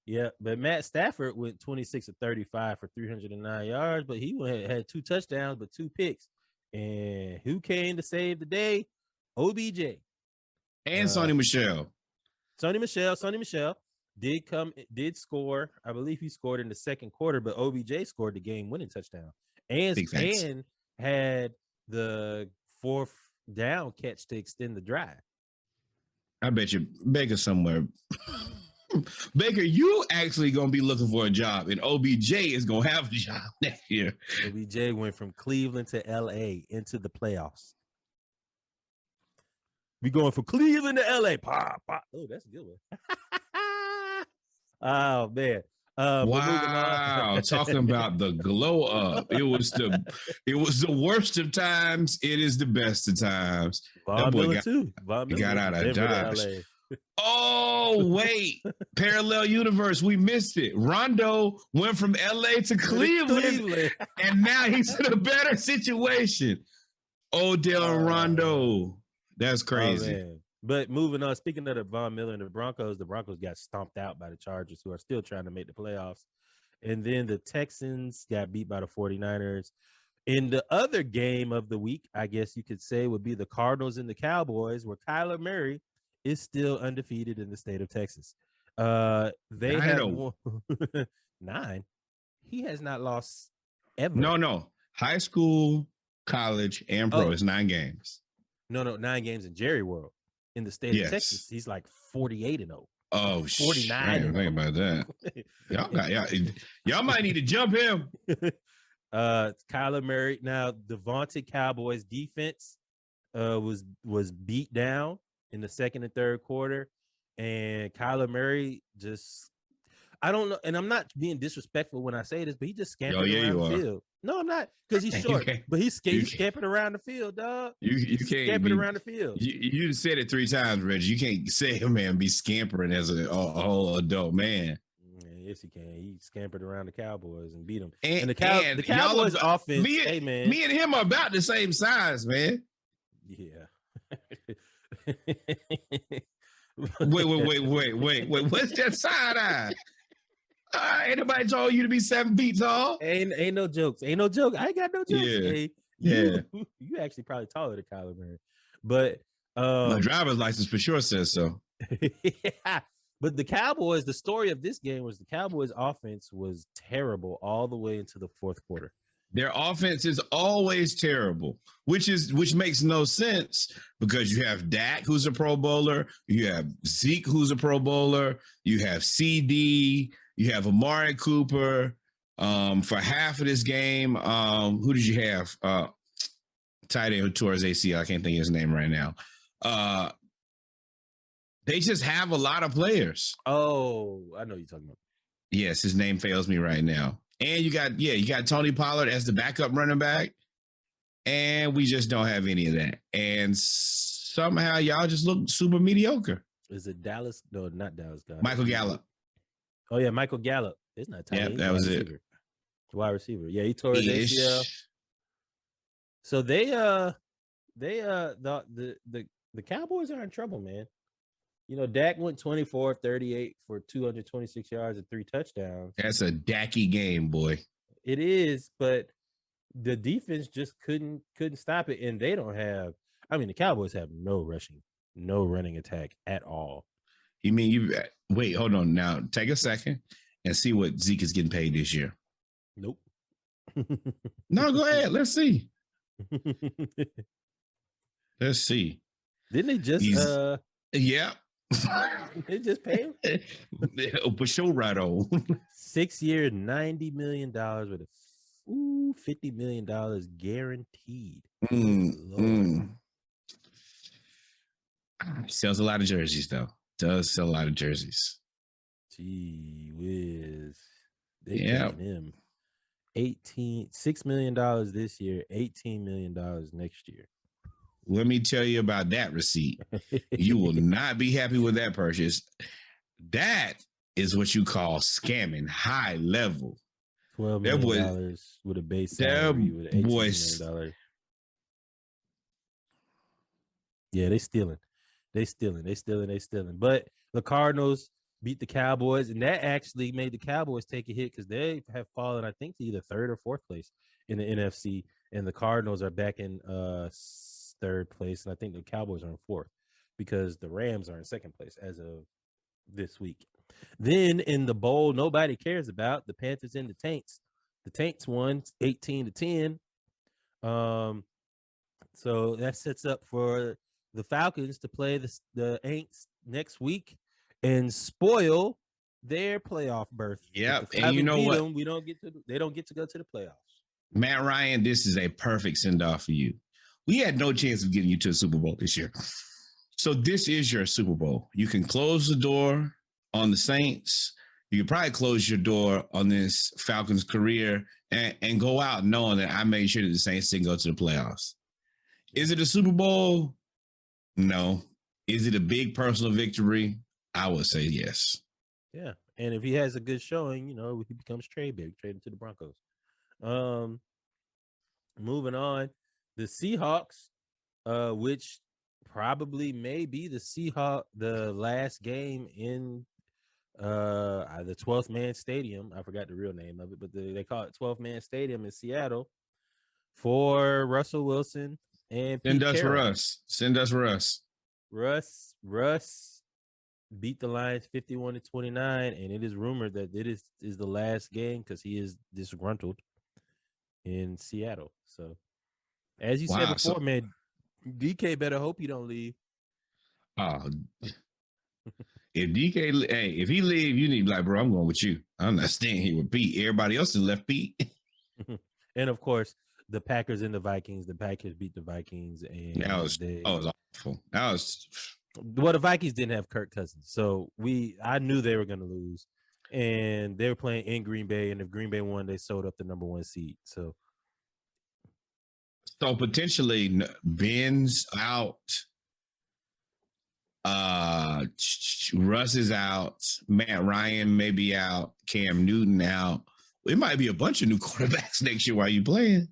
Yeah, but Matt Stafford went 26 of 35 for 309 yards, but he had 2 touchdowns, but 2 picks. And who came to save the day? OBJ. And Sonny Michel. Sonny Michel did score. I believe he scored in the second quarter, but OBJ scored the game-winning touchdown and had the 4th down catch to extend the drive. I bet you Baker somewhere. Baker, you actually gonna be looking for a job, and OBJ is gonna have a job next year. OBJ went from Cleveland to LA into the playoffs. We going from Cleveland to LA. Pop, pop. Oh, that's a good one. Oh man. Wow, talking about the glow up. It was the worst of times. It is the best of times. Von Miller too. Von Miller got out of Dodge. Oh, wait. Parallel universe. We missed it. Rondo went from LA to Cleveland. And now he's in a better situation. Odell and Rondo. That's crazy. Oh, but moving on, speaking of the Von Miller and the Broncos got stomped out by the Chargers, who are still trying to make the playoffs. And then the Texans got beat by the 49ers. In the other game of the week, I guess you could say, would be the Cardinals and the Cowboys, where Kyler Murray is still undefeated in the state of Texas. They have won 9. He has not lost ever. No. High school, college, and pro is 9 games. No, 9 games in Jerry World. In the state of Texas, he's like 48-0. Oh, 49. I didn't think about that. Y'all might need to jump him. Kyler Murray. Now, the vaunted Cowboys defense was beat down in the second and third quarter, and Kyler Murray just, I don't know, and I'm not being disrespectful when I say this, but he just scampered around the field. No, I'm not, because he's short, but he's scampering around the field, dog. You can't scampering around the field. You said it 3 times, Reggie. You can't say a man be scampering as a whole adult man. Yes, he can. He scampered around the Cowboys and beat them. And the Cowboys offense. Me and him are about the same size, man. Yeah. Wait. What's that side eye? Ain't nobody told you to be 7 feet tall. Ain't no jokes. Ain't no joke. I ain't got no jokes. Yeah. Hey, you actually probably taller than Kyler Murray. But my driver's license for sure says so. Yeah. But the Cowboys, the story of this game was the Cowboys' offense was terrible all the way into the 4th quarter. Their offense is always terrible, which makes no sense because you have Dak, who's a Pro Bowler, you have Zeke, who's a Pro Bowler, you have CD, you have Amari Cooper. For half of this game, who did you have? Tight end who tore his ACL. I can't think of his name right now. They just have a lot of players. Oh, I know what you're talking about. Yes, his name fails me right now. And you got Tony Pollard as the backup running back. And we just don't have any of that. And somehow y'all just look super mediocre. Is it Dallas? No, not Dallas. God. Michael Gallup. Oh, yeah, Michael Gallup. It's not tight. Yeah, that was it. Wide receiver. Yeah, he tore his ACL. So the Cowboys are in trouble, man. You know, Dak went 24 38 for 226 yards and 3 touchdowns. That's a Dacky game, boy. It is, but the defense just couldn't stop it. And they don't have, the Cowboys have no running attack at all. You mean wait, hold on now. Take a second and see what Zeke is getting paid this year. Nope. No, go ahead. Let's see. Let's see. Didn't they just yeah. They just pay him? For sure, right on. 6 year, $90 million with $50 million guaranteed. Sells a lot of jerseys, though. Does sell a lot of jerseys. Gee whiz. They paying him $6 million this year, $18 million next year. Let me tell you about that receipt. You will not be happy with that purchase. That is what you call scamming high level. $12 million with a base salary with $18 million. Yeah, they stealing. They stealing. They stealing. They stealing. But the Cardinals beat the Cowboys, and that actually made the Cowboys take a hit because they have fallen, I think, to either third or fourth place in the NFC, and the Cardinals are back in third place, and I think the Cowboys are in fourth because the Rams are in second place as of this week. Then in the bowl, nobody cares about the Panthers and the Taints. The Taints won 18-10. So that sets up for the Falcons to play the Aints next week and spoil their playoff berth. Yep. If the And you Falcons know beat what? them, they don't get to go to the playoffs. Matt Ryan, this is a perfect send-off for you. We had no chance of getting you to the Super Bowl this year. So this is your Super Bowl. You can close the door on the Saints. You can probably close your door on this Falcons career and go out knowing that I made sure that the Saints didn't go to the playoffs. Is it a Super Bowl? No. Is it a big personal victory? I would say yes. Yeah. And if he has a good showing, he becomes traded to the Broncos. Moving on, the Seahawks, which probably may be the last game in the 12th Man Stadium. I forgot the real name of it, but they call it 12th Man Stadium in Seattle for Russell Wilson and Pete Carroll. Send us Russ. Russ beat the Lions 51-29, and it is rumored that it is the last game because he is disgruntled in Seattle. So, as you said before, man, DK better hope you don't leave. If DK, if he leave, you need to be like, bro, I'm going with you. I'm not staying here with Pete. Everybody else has left Pete. And of course, the Packers and the Vikings. The Packers beat the Vikings, and that was awful. Well, the Vikings didn't have Kirk Cousins, so I knew they were going to lose, and they were playing in Green Bay, and if Green Bay won, they sold up the number 1 seed. So potentially Ben's out. Russ is out. Matt Ryan may be out. Cam Newton out. It might be a bunch of new quarterbacks next year while you playing.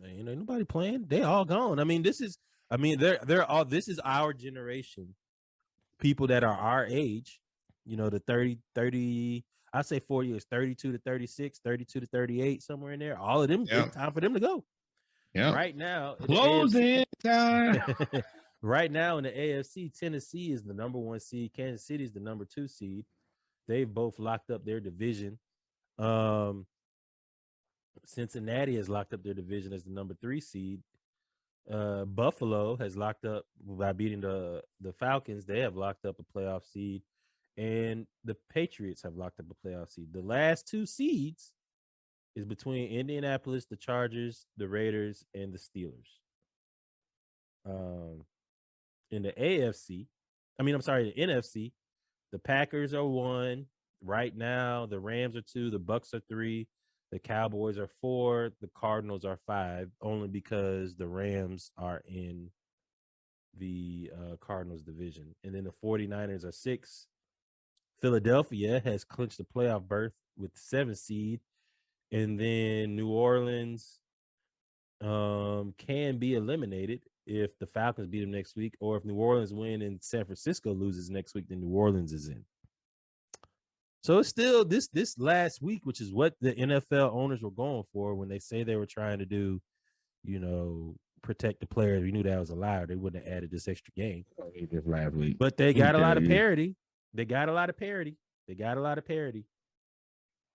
Ain't nobody playing. They all gone. I mean, they're all. This is our generation. People that are our age, the 30. I say 4 years, 32 to 36, 32 to 38, somewhere in there. All of them. Yep. It's time for them to go. Yeah. Right now, closing time. Right now in the AFC, Tennessee is the number 1 seed. Kansas City is the number 2 seed. They've both locked up their division. Cincinnati has locked up their division as the number 3 seed. Buffalo has locked up by beating the Falcons. They have locked up a playoff seed. And the Patriots have locked up a playoff seed. The last 2 seeds is between Indianapolis, the Chargers, the Raiders, and the Steelers. In the NFC, the NFC, the Packers are 1 right now. The Rams are 2. The Bucks are 3. The Cowboys are 4. The Cardinals are 5, only because the Rams are in the Cardinals division. And then the 49ers are 6. Philadelphia has clinched the playoff berth with the 7th seed. And then New Orleans can be eliminated if the Falcons beat them next week, or if New Orleans win and San Francisco loses next week, then New Orleans is in. So it's still this last week, which is what the NFL owners were going for when they say they were trying to do, protect the players. We knew that was a lie. They wouldn't have added this extra game. Just last week. But they got a lot of parity.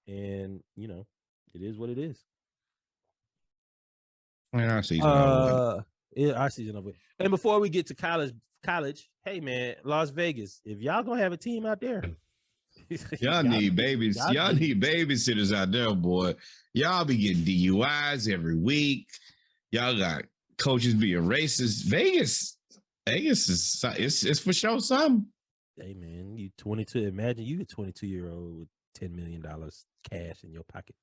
And, it is what it is. Our season over. Our season over. And before we get to college, hey man, Las Vegas, if y'all gonna have a team out there, y'all need babies. Y'all need babysitters out there, boy. Y'all be getting DUIs every week. Y'all got coaches being racist. Vegas is it's for sure something. Hey man, you 22. Imagine you a 22-year-old with $10 million cash in your pocket.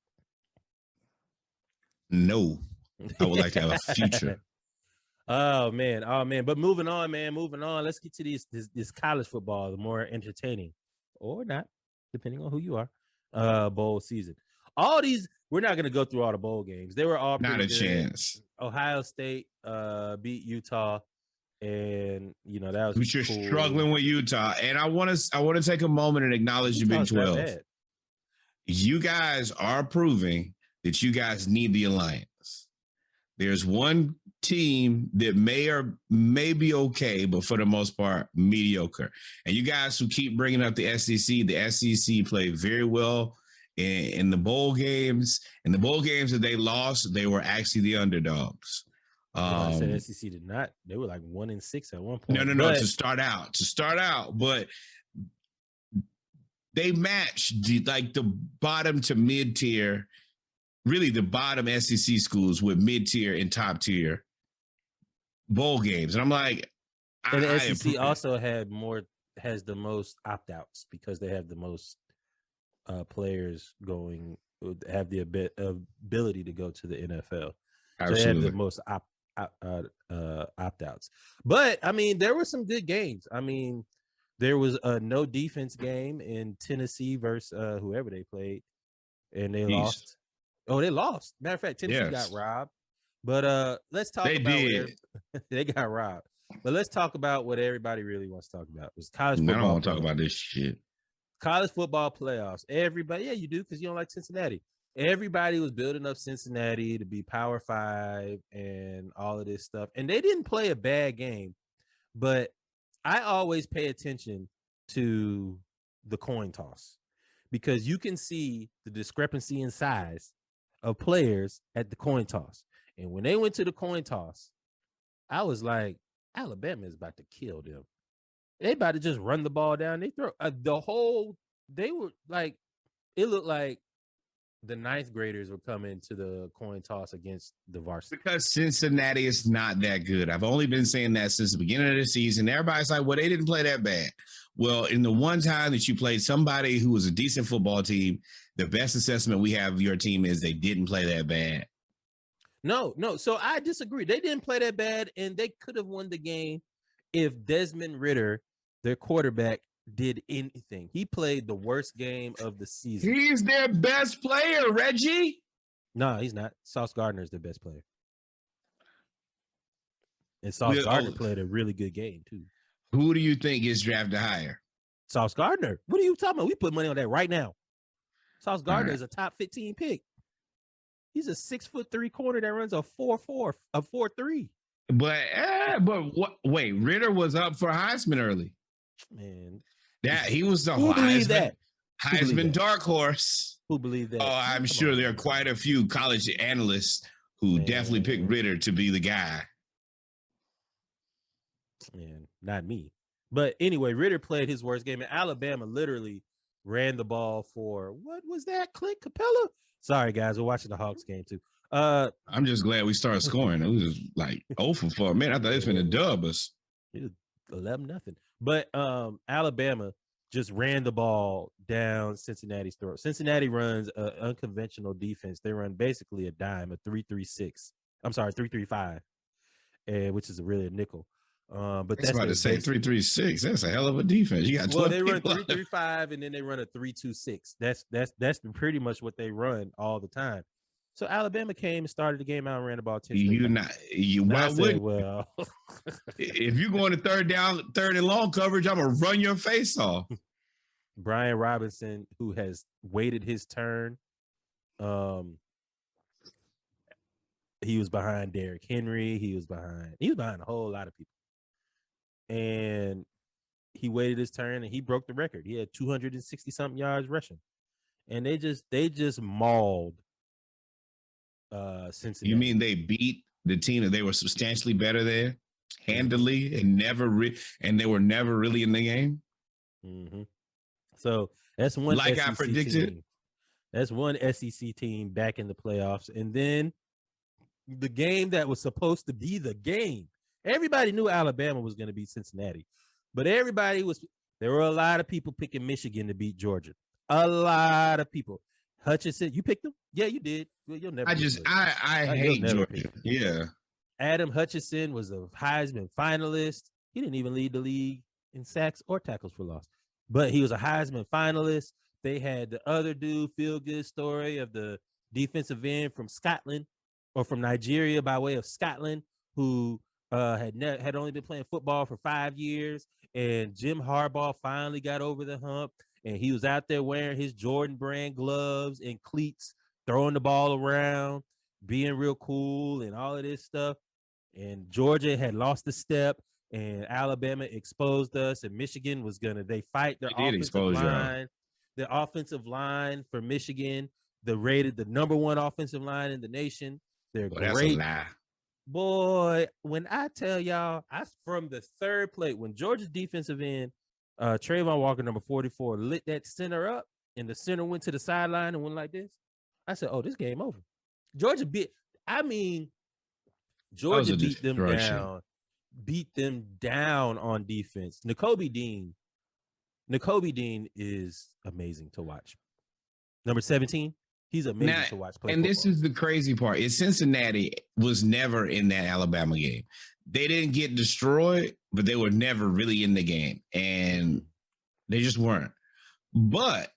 No, I would like to have a future. Oh man. But moving on. Let's get to this college football, the more entertaining or not, depending on who you are. Bowl season. All these, we're not going to go through all the bowl games. They were all not a good. chance. Ohio State beat Utah. and that was But you're cool. struggling with Utah, and I want to take a moment and acknowledge the Big 12. You guys are proving that you guys need the alliance. There's one team that may be okay, but for the most part, mediocre. And you guys who keep bringing up the SEC played very well in the bowl games. In the bowl games that they lost, they were actually the underdogs. I said SEC did not. They were like 1-6 at one point. No. To start out, but they matched the bottom to mid tier, really the bottom SEC schools with mid tier and top tier bowl games, and I'm like, and the SEC also has the most opt outs because they have the most players have the ability to go to the NFL. Absolutely. So they have the most opt outs. But I mean, there were some good games. I mean, there was a no defense game in Tennessee versus whoever they played, and they lost. Oh, they lost. Matter of fact, Tennessee got robbed. But let's talk about they got robbed. But let's talk about what everybody really wants to talk about. It was college football. I don't want to talk about this shit. College football playoffs. Everybody, yeah, you do because you don't like Cincinnati. Everybody was building up Cincinnati to be Power 5 and all of this stuff. And they didn't play a bad game. But I always pay attention to the coin toss because you can see the discrepancy in size of players at the coin toss. And when they went to the coin toss, I was like, Alabama is about to kill them. They about to just run the ball down. They throw they were like, it looked like the ninth graders were coming to the coin toss against the varsity. Because Cincinnati is not that good. I've only been saying that since the beginning of the season. Everybody's like, well, they didn't play that bad. Well, in the one time that you played somebody who was a decent football team, the best assessment we have of your team is they didn't play that bad. No. So I disagree. They didn't play that bad, and they could have won the game if Desmond Ridder, their quarterback, did anything. He played the worst game of the season. He's their best player, Reggie. No, he's not. Sauce Gardner is their best player. And Sauce Gardner played a really good game, too. Who do you think gets drafted higher? Sauce Gardner. What are you talking about? We put money on that right now. Sauce Gardner is a top 15 pick. He's a 6'3" corner that runs a 4.4, a 4.3. But what? Wait, Ridder was up for Heisman early. Man, he was the Heisman dark horse. Who believed that? Oh, I'm sure there are quite a few college analysts who definitely picked Ridder to be the guy. Man, not me. But anyway, Ridder played his worst game, and Alabama literally ran the ball for what was that? Clint Capella? Sorry, guys, we're watching the Hawks game too. I'm just glad we started scoring. It was just like 0 for 4. Man, I thought it was going to dub us. It was 11-0. But Alabama just ran the ball down Cincinnati's throat. Cincinnati runs an unconventional defense. They run basically a dime, a 3-3-6. I'm sorry, 3-3-5, which is really a nickel. But that's about to say 3-3-6. That's a hell of a defense. You got they run 3-3-5 and then they run a 3-2-6. That's pretty much what they run all the time. So Alabama came and started the game out and ran the ball 10. Why would? Well, if you're going to third and long coverage, I'm gonna run your face off. Brian Robinson, who has waited his turn, he was behind Derrick Henry. He was behind a whole lot of people. And he waited his turn and he broke the record. He had 260 something yards rushing. And they just mauled Cincinnati. You mean they beat the team that they were substantially better there, handily, and they were never really in the game? Mm-hmm. So that's one SEC I predicted. Team. That's one SEC team back in the playoffs. And then the game that was supposed to be the game. Everybody knew Alabama was going to beat Cincinnati, but there were a lot of people picking Michigan to beat Georgia. A lot of people. Hutchinson, you picked them? Yeah, you did. Well, you'll never. I hate Georgia. Yeah. Adam Hutchinson was a Heisman finalist. He didn't even lead the league in sacks or tackles for loss, but he was a Heisman finalist. They had the other dude, feel good story of the defensive end from Scotland or from Nigeria by way of Scotland, who had only been playing football for 5 years, and Jim Harbaugh finally got over the hump, and he was out there wearing his Jordan brand gloves and cleats, throwing the ball around, being real cool, and all of this stuff. And Georgia had lost a step, and Alabama exposed us, and Michigan was they fight their They did offensive expose y'all. line. The offensive line for Michigan, rated the number one offensive line in the nation. They're Well, that's a great. lie. Boy, when I tell y'all, I from the third plate, when Georgia's defensive end, Trayvon Walker, number 44, lit that center up, and the center went to the sideline and went like this. I said, "Oh, this game over." Georgia Georgia beat them down on defense. Nakobe Dean is amazing to watch. Number 17, he's amazing to watch play. And football. This is the crazy part. Is Cincinnati was never in that Alabama game. They didn't get destroyed, but they were never really in the game. And they just weren't. But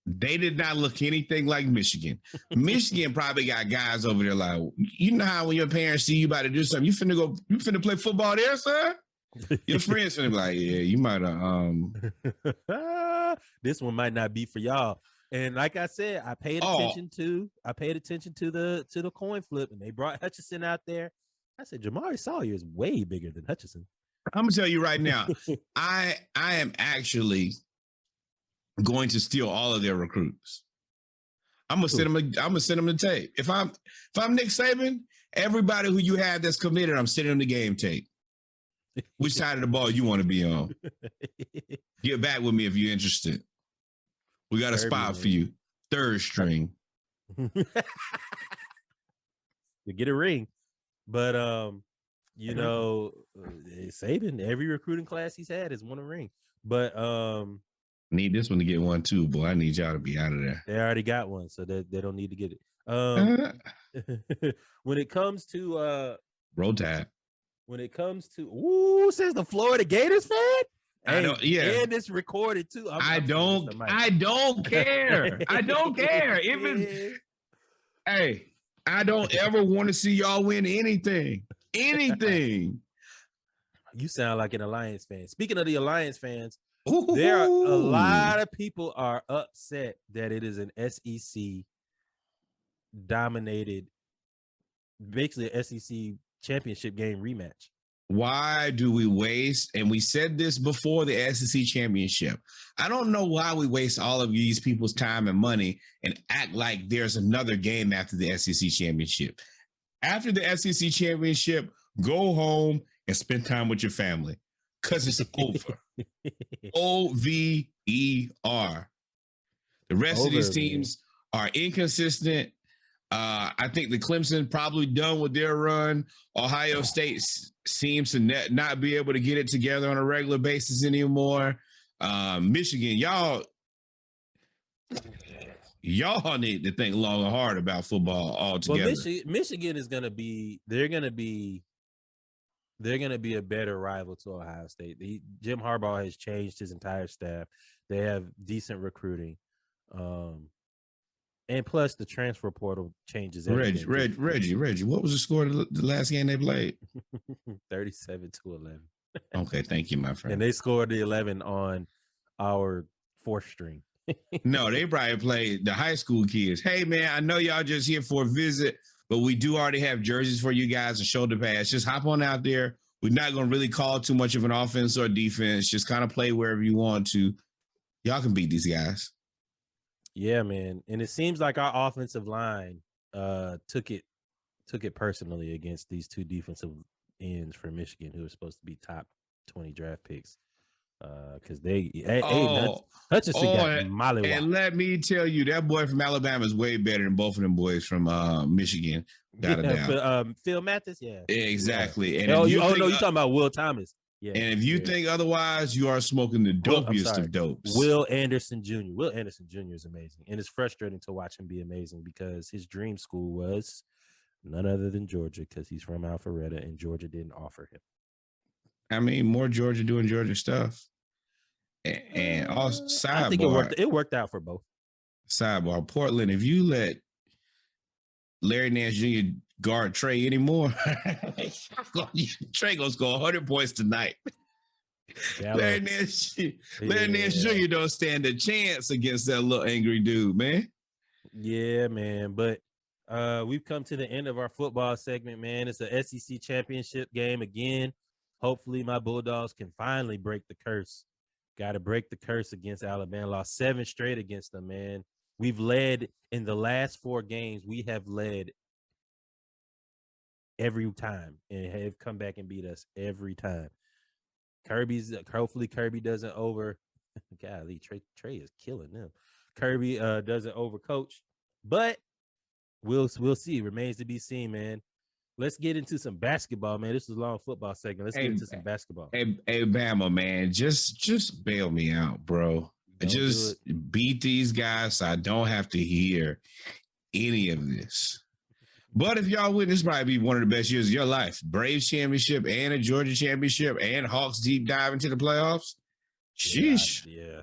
they did not look anything like Michigan. Michigan probably got guys over there like, you know how when your parents see you about to do something, you finna play football there, sir? Your friends finna be like, yeah, you might have this one might not be for y'all. And like I said, I paid attention to the coin flip, and they brought Hutchinson out there. I said, Jamari Sawyer is way bigger than Hutchinson. I'm gonna tell you right now, I am actually going to steal all of their recruits. I'm gonna send them the tape. If I'm Nick Saban, everybody who you have that's committed, I'm sending them the game tape. Which side of the ball you want to be on? Get back with me if you're interested. We got a spot for you. Third string. You get a ring. But Saban, every recruiting class he's had has won a ring. But need this one to get one too, boy. I need y'all to be out of there. They already got one, so they don't need to get it. When it comes to roll tide. When it comes to says the Florida Gators fan. I don't. Yeah, and it's recorded too. I don't care. I don't care. Hey, I don't ever want to see y'all win anything. Anything. You sound like an Alliance fan. Speaking of the Alliance fans, there are a lot of people are upset that it is an SEC dominated, basically an SEC championship game rematch. Why do we waste? And we said this before the SEC championship. I don't know why we waste all of these people's time and money and act like there's another game after the SEC championship. After the SEC championship, go home and spend time with your family because it's over. OVER. The rest of these teams are inconsistent. I think the Clemson probably done with their run. Ohio State seems to not be able to get it together on a regular basis anymore. Michigan, y'all need to think long and hard about football altogether. Well, Michigan is going to be. They're going to be a better rival to Ohio State. Jim Harbaugh has changed his entire staff. They have decent recruiting. And plus, the transfer portal changes everything. Reggie, what was the score of the last game they played? 37-11. Okay, thank you, my friend. And they scored the 11 on our fourth string. No, they probably played the high school kids. Hey, man, I know y'all just here for a visit, but we do already have jerseys for you guys and shoulder pads. Just hop on out there. We're not going to really call too much of an offense or defense. Just kind of play wherever you want to. Y'all can beat these guys. Yeah, man. And it seems like our offensive line took it personally against these two defensive ends for Michigan who are supposed to be top 20 draft picks. Because Hutchinson got mollywopped. And let me tell you, that boy from Alabama is way better than both of them boys from Michigan. Phil Mathis, yeah. Exactly. And you're talking about Will Thomas. Yeah. And if you think otherwise, you are smoking the dopiest of dopes. Will Anderson Jr. Will Anderson Jr. is amazing. And it's frustrating to watch him be amazing because his dream school was none other than Georgia because he's from Alpharetta and Georgia didn't offer him. I mean, more Georgia doing Georgia stuff. And also, sidebar. I think it worked out for both. Sidebar. Portland, if you let Larry Nance Jr. guard Trey anymore. Trey gonna score 100 points tonight. Larry Nance Jr. don't stand a chance against that little angry dude, man. Yeah, man. But we've come to the end of our football segment, man. It's a SEC championship game again. Hopefully, my Bulldogs can finally break the curse. Got to break the curse against Alabama. Lost 7 straight against them, man. We've led in the last 4 games. We have led every time and have come back and beat us every time. Hopefully Kirby doesn't golly, Trey is killing them. Kirby doesn't overcoach, but we'll see. Remains to be seen, man. Let's get into some basketball, man. This is a long football segment. Let's get into some basketball. Hey, Bama, man, just bail me out, bro. Just beat these guys so I don't have to hear any of this. But if y'all win, this might be one of the best years of your life. Braves championship and a Georgia championship and Hawks deep dive into the playoffs. Sheesh. Yeah.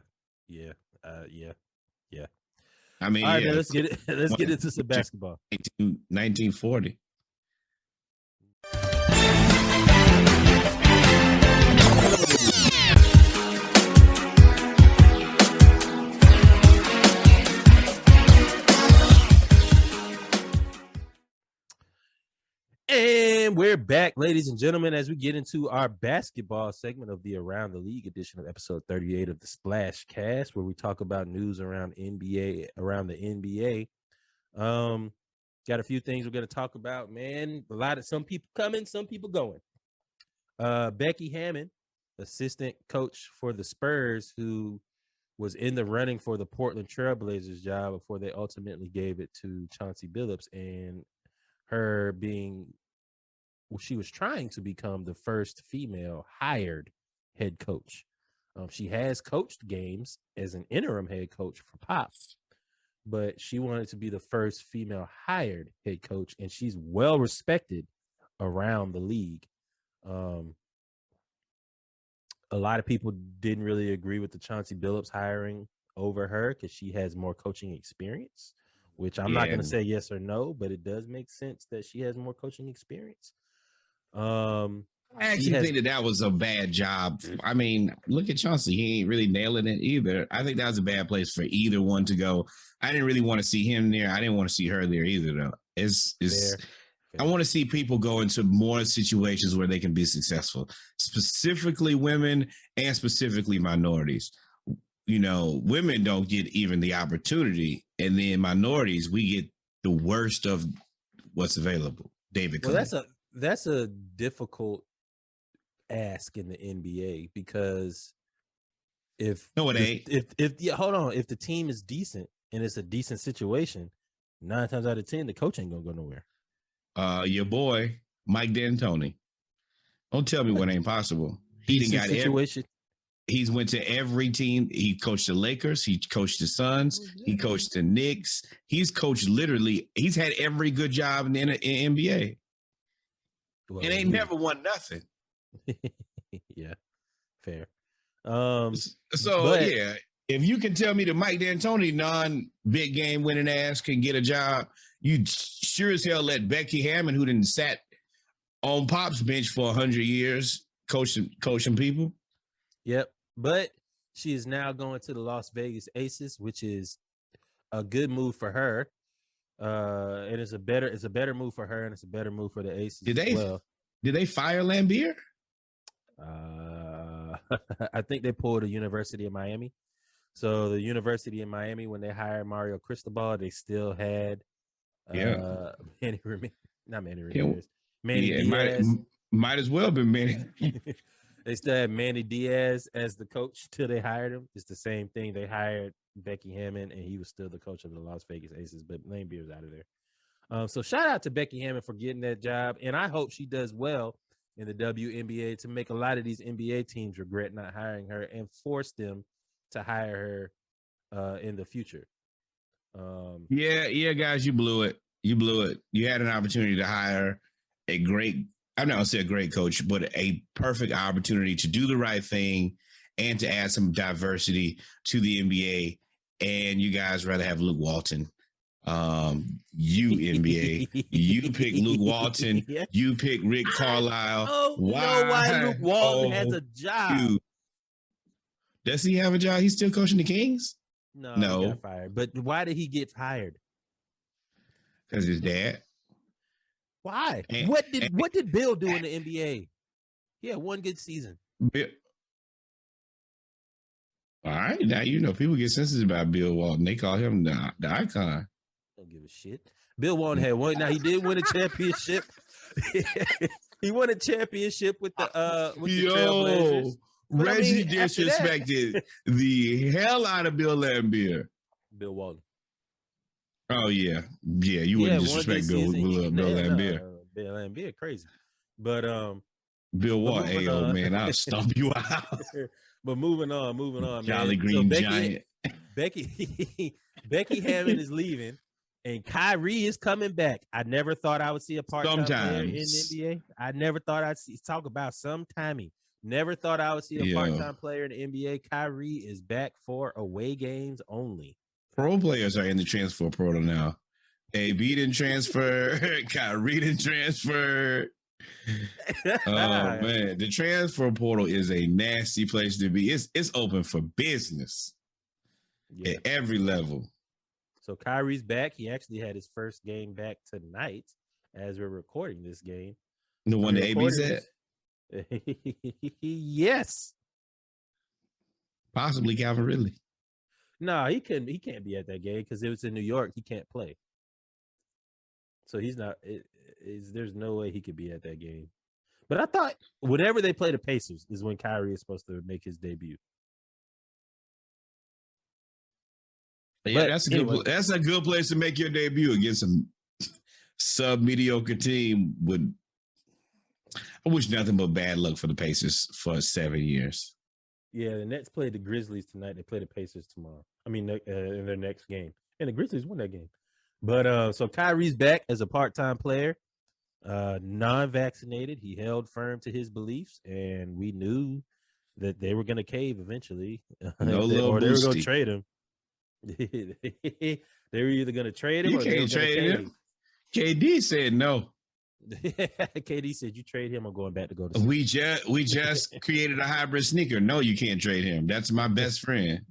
I mean, all right, man, let's get into some basketball. 1940. And we're back, ladies and gentlemen, as we get into our basketball segment of the Around the League edition of episode 38 of the Splash Cast, where we talk about news around the NBA. Got a few things we're going to talk about, man. Some people coming, some people going. Becky Hammon, assistant coach for the Spurs, who was in the running for the Portland Trailblazers job before they ultimately gave it to Chauncey Billups, and her she was trying to become the first female hired head coach. She has coached games as an interim head coach for Pops, but she wanted to be the first female hired head coach, and she's well respected around the league. A lot of people didn't really agree with the Chauncey Billups hiring over her because she has more coaching experience, which I'm not going to say yes or no, but it does make sense that she has more coaching experience. I actually think that was a bad job. I mean, look at Chauncey. He ain't really nailing it either. I think that was a bad place for either one to go. I didn't really want to see him there. I didn't want to see her there either, though. Fair. I want to see people go into more situations where they can be successful, specifically women and specifically minorities. You know, women don't get even the opportunity, and then minorities, we get the worst of what's available. David Clay. Well, that's a difficult ask in the NBA because if the team is decent and it's a decent situation, 9 times out of 10 the coach ain't gonna go nowhere. Your boy Mike D'Antoni. Don't tell me what ain't possible. He didn't got situation. He's went to every team. He coached the Lakers. He coached the Suns. He coached the Knicks. He's coached literally. He's had every good job in the NBA. Well, and ain't never won nothing. Yeah, fair. If you can tell me that Mike D'Antoni, non-big game winning ass, can get a job, you sure as hell let Becky Hammon, who didn't sat on Pop's bench for 100 years, coaching people. Yep, but she is now going to the Las Vegas Aces, which is a good move for her. And it's a better move for her, and it's a better move for the Aces. Did they fire Lambier? I think they pulled the University of Miami. So the University of Miami, when they hired Mario Cristobal, they still had Manny Diaz. Might as well been Manny. They still had Manny Diaz as the coach till they hired him. It's the same thing. They hired Becky Hammon, and he was still the coach of the Las Vegas Aces, but Lane Beer's out of there. So shout out to Becky Hammon for getting that job, and I hope she does well in the WNBA to make a lot of these NBA teams regret not hiring her and force them to hire her in the future. Guys, you blew it. You had an opportunity to hire I'm not going to say a great coach, but a perfect opportunity to do the right thing and to add some diversity to the NBA. And you guys rather have Luke Walton You NBA, you pick Luke Walton, Yeah. you pick Rick Carlisle. Oh, know why Luke Walton has a job. you? Does he have a job? He's still coaching the Kings? No, he got fired. But why did he get fired? Because his dad. Why? And- what did Bill do in the NBA? He had one good season. Bill. All right, now you know people get sensitive about Bill Walton. They call him the icon. Don't give a shit. Bill Walton had one. Now he did win a championship. He won a championship with the Trailblazers. But Reggie I mean, after disrespected the hell out of Bill Laimbeer. Bill Walton. Oh yeah, you wouldn't disrespect Bill Laimbeer. Bill Laimbeer, crazy. But Bill Walton, hey old man, I'll stomp you out. But moving on, Jolly man. Green So Giant. Becky Hammond is leaving, and Kyrie is coming back. I never thought I would see a part-time player in the NBA. I never thought I'd see talk about sometimey. Never thought I would see a part-time player in the NBA. Kyrie is back for away games only. Pro players are in the transfer portal now. AB didn't transfer. Kyrie didn't transfer. Oh man, the transfer portal is a nasty place to be. It's open for business at every level. So Kyrie's back. He actually had his first game back tonight as we're recording this game. The one that AB's at? Yes. Possibly Calvin Ridley. No, he can't be at that game because it was in New York. He can't play. So he's not. There's no way he could be at that game. But I thought whenever they play the Pacers is when Kyrie is supposed to make his debut. Yeah, that's a good place to make your debut against a sub-mediocre team. I wish nothing but bad luck for the Pacers for 7 years. Yeah, the Nets played the Grizzlies tonight. They play the Pacers tomorrow. I mean, in their next game. And the Grizzlies won that game. But so Kyrie's back as a part-time player, non-vaccinated. He held firm to his beliefs, and we knew that they were going to cave eventually. Or they were going to trade him. They were either going to trade him you or they were can't trade him. Cave. KD said no. KD said, "You trade him or going back to go to." We just created a hybrid sneaker. No, you can't trade him. That's my best friend.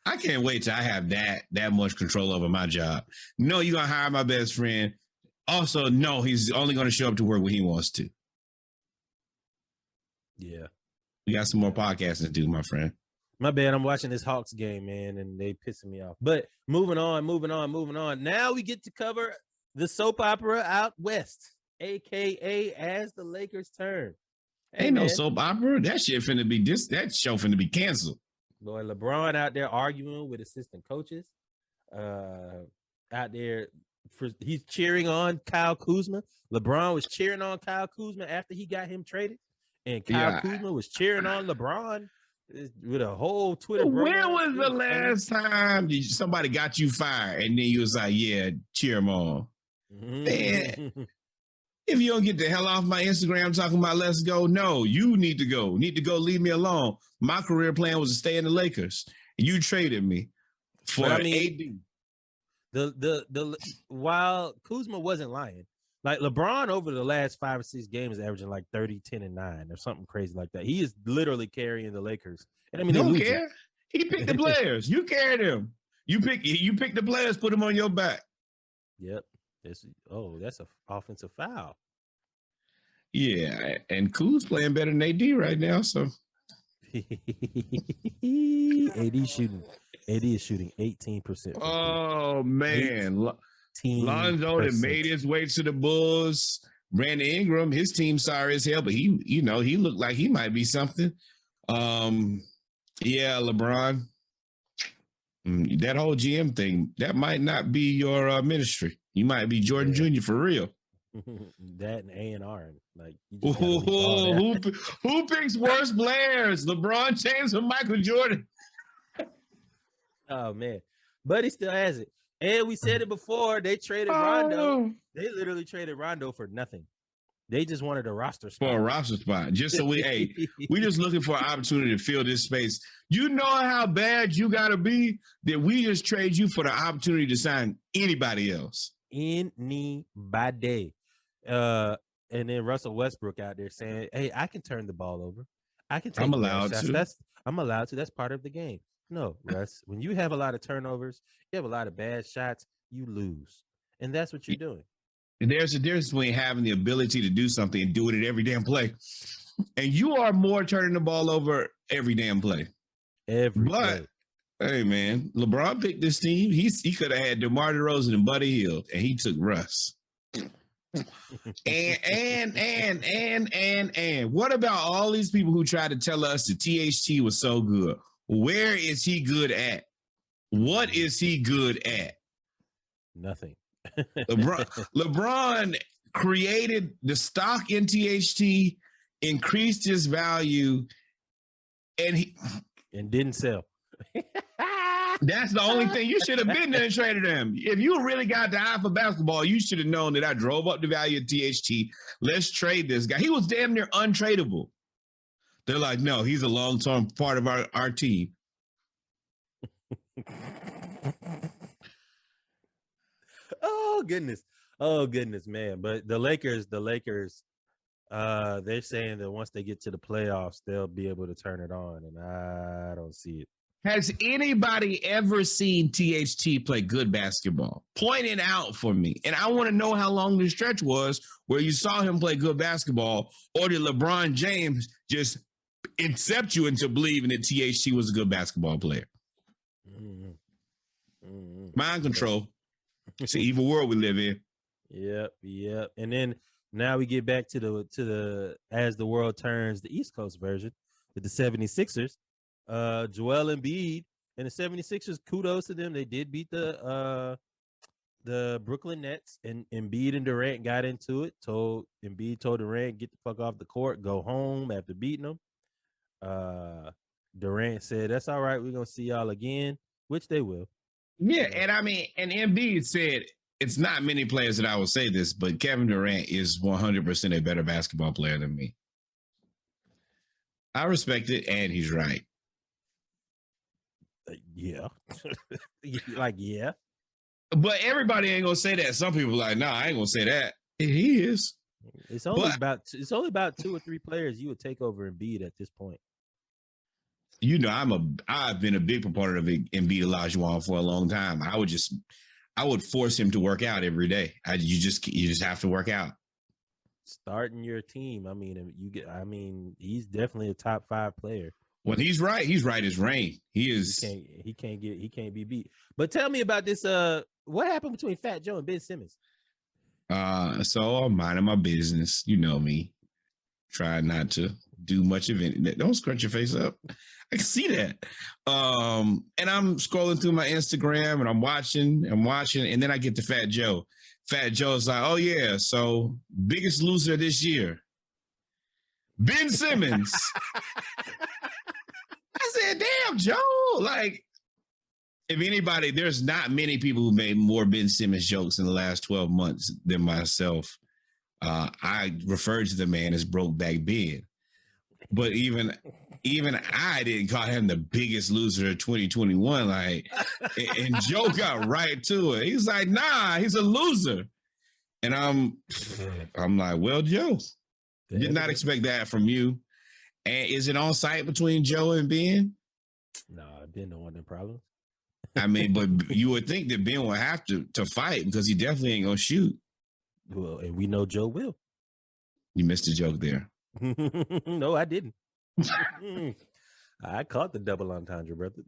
I can't wait till I have that much control over my job. No, you're gonna hire my best friend. Also, no, he's only gonna show up to work when he wants to. Yeah, we got some more podcasting to do, my friend. My bad. I'm watching this Hawks game, man, and they pissing me off. But moving on. Now we get to cover the soap opera out west, aka As the Lakers Turn. Ain't no soap opera. That shit finna be that show finna be canceled. Boy, LeBron out there arguing with assistant coaches. Out there he's cheering on Kyle Kuzma. LeBron was cheering on Kyle Kuzma after he got him traded, and Kyle Kuzma was cheering on LeBron with a whole Twitter. When was the last time somebody got you fired and then you was like, "Yeah, cheer him on"? Man, if you don't get the hell off my Instagram talking about let's go, no, you need to go. Leave me alone. My career plan was to stay in the Lakers. You traded me for AD. The while Kuzma wasn't lying, like LeBron over the last 5 or 6 games averaging like 30, 10, and 9 or something crazy like that. He is literally carrying the Lakers. And I mean, don't care. He picked the players. You carried him. You pick the players, put them on your back. Yep. That's an offensive foul. Yeah, and Kuz playing better than AD right now. So AD is shooting 18%. Oh man, Lonzo that made his way to the Bulls. Brandon Ingram, his team sorry as hell, but he looked like he might be something. Yeah, LeBron. That whole GM thing, that might not be your ministry. You might be Jordan Jr. for real. That and A&R. Like, who picks worse players, LeBron James or Michael Jordan? Oh man, but he still has it. And we said it before. They traded Rondo. They literally traded Rondo for nothing. They just wanted a roster spot. For a roster spot. Just so we just looking for an opportunity to fill this space. You know how bad you gotta be that we just trade you for the opportunity to sign anybody else. Anybody. And then Russell Westbrook out there saying, "Hey, I can turn the ball over. I can take I'm allowed to. I'm allowed to. That's part of the game." No, Russ, when you have a lot of turnovers, you have a lot of bad shots, you lose. And that's what you're doing. And there's a difference between having the ability to do something and doing it every damn play. And you are more turning the ball over every damn play. But hey, man, LeBron picked this team. He could have had DeMar DeRozan and Buddy Hield, and he took Russ. And what about all these people who tried to tell us the THT was so good? Where is he good at? What is he good at? Nothing. LeBron created the stock in THT, increased his value, and didn't sell. That's the only thing. You should have been there and traded him. If you really got the eye for basketball, you should have known that I drove up the value of THT. Let's trade this guy. He was damn near untradeable. They're like, no, he's a long-term part of our team. Oh goodness, man. But the Lakers, they're saying that once they get to the playoffs, they'll be able to turn it on, and I don't see it. Has anybody ever seen THT play good basketball? Point it out for me. And I want to know how long the stretch was where you saw him play good basketball, or did LeBron James just incept you into believing that THT was a good basketball player? Mind control. It's an evil world we live in. Yep. And then now we get back to the as the world turns, the East Coast version with the 76ers. Joel Embiid and the 76ers, kudos to them. They did beat the Brooklyn Nets, and Embiid and Durant got into it. Embiid told Durant, get the fuck off the court, go home after beating them. Durant said, that's all right, we're going to see y'all again, which they will. Yeah, and I mean, and Embiid said, it's not many players that I will say this, but Kevin Durant is 100% a better basketball player than me. I respect it, and he's right. Yeah. Yeah. But everybody ain't gonna say that. Some people are like, nah, I ain't gonna say that. He is. It's only about 2 or 3 players you would take over Embiid at this point. You know, I've been a big proponent of Embiid Olajuwon for a long time. I would force him to work out every day. You just have to work out. Starting your team. I mean, he's definitely a top 5 player. When he's right as rain. He is. He can't be beat. But tell me about this. What happened between Fat Joe and Ben Simmons? So I'm minding my business. You know me. Try not to do much of it. Don't scrunch your face up. I can see that. And I'm scrolling through my Instagram and I'm watching, and then I get to Fat Joe. Fat Joe's like, oh yeah, so biggest loser this year, Ben Simmons. I said, damn, Joe. Like, if anybody, there's not many people who made more Ben Simmons jokes in the last 12 months than myself. I referred to the man as Brokeback Ben. But even I didn't call him the biggest loser of 2021. Like, and Joe got right to it. He's like, nah, he's a loser. And I'm like, well, Joe, did not expect that from you. And is it on site between Joe and Ben? No, Ben don't want them problems. I mean, but you would think that Ben would have to fight because he definitely ain't gonna shoot. Well, and we know Joe will. You missed a joke there. No, I didn't. I caught the double entendre, brother.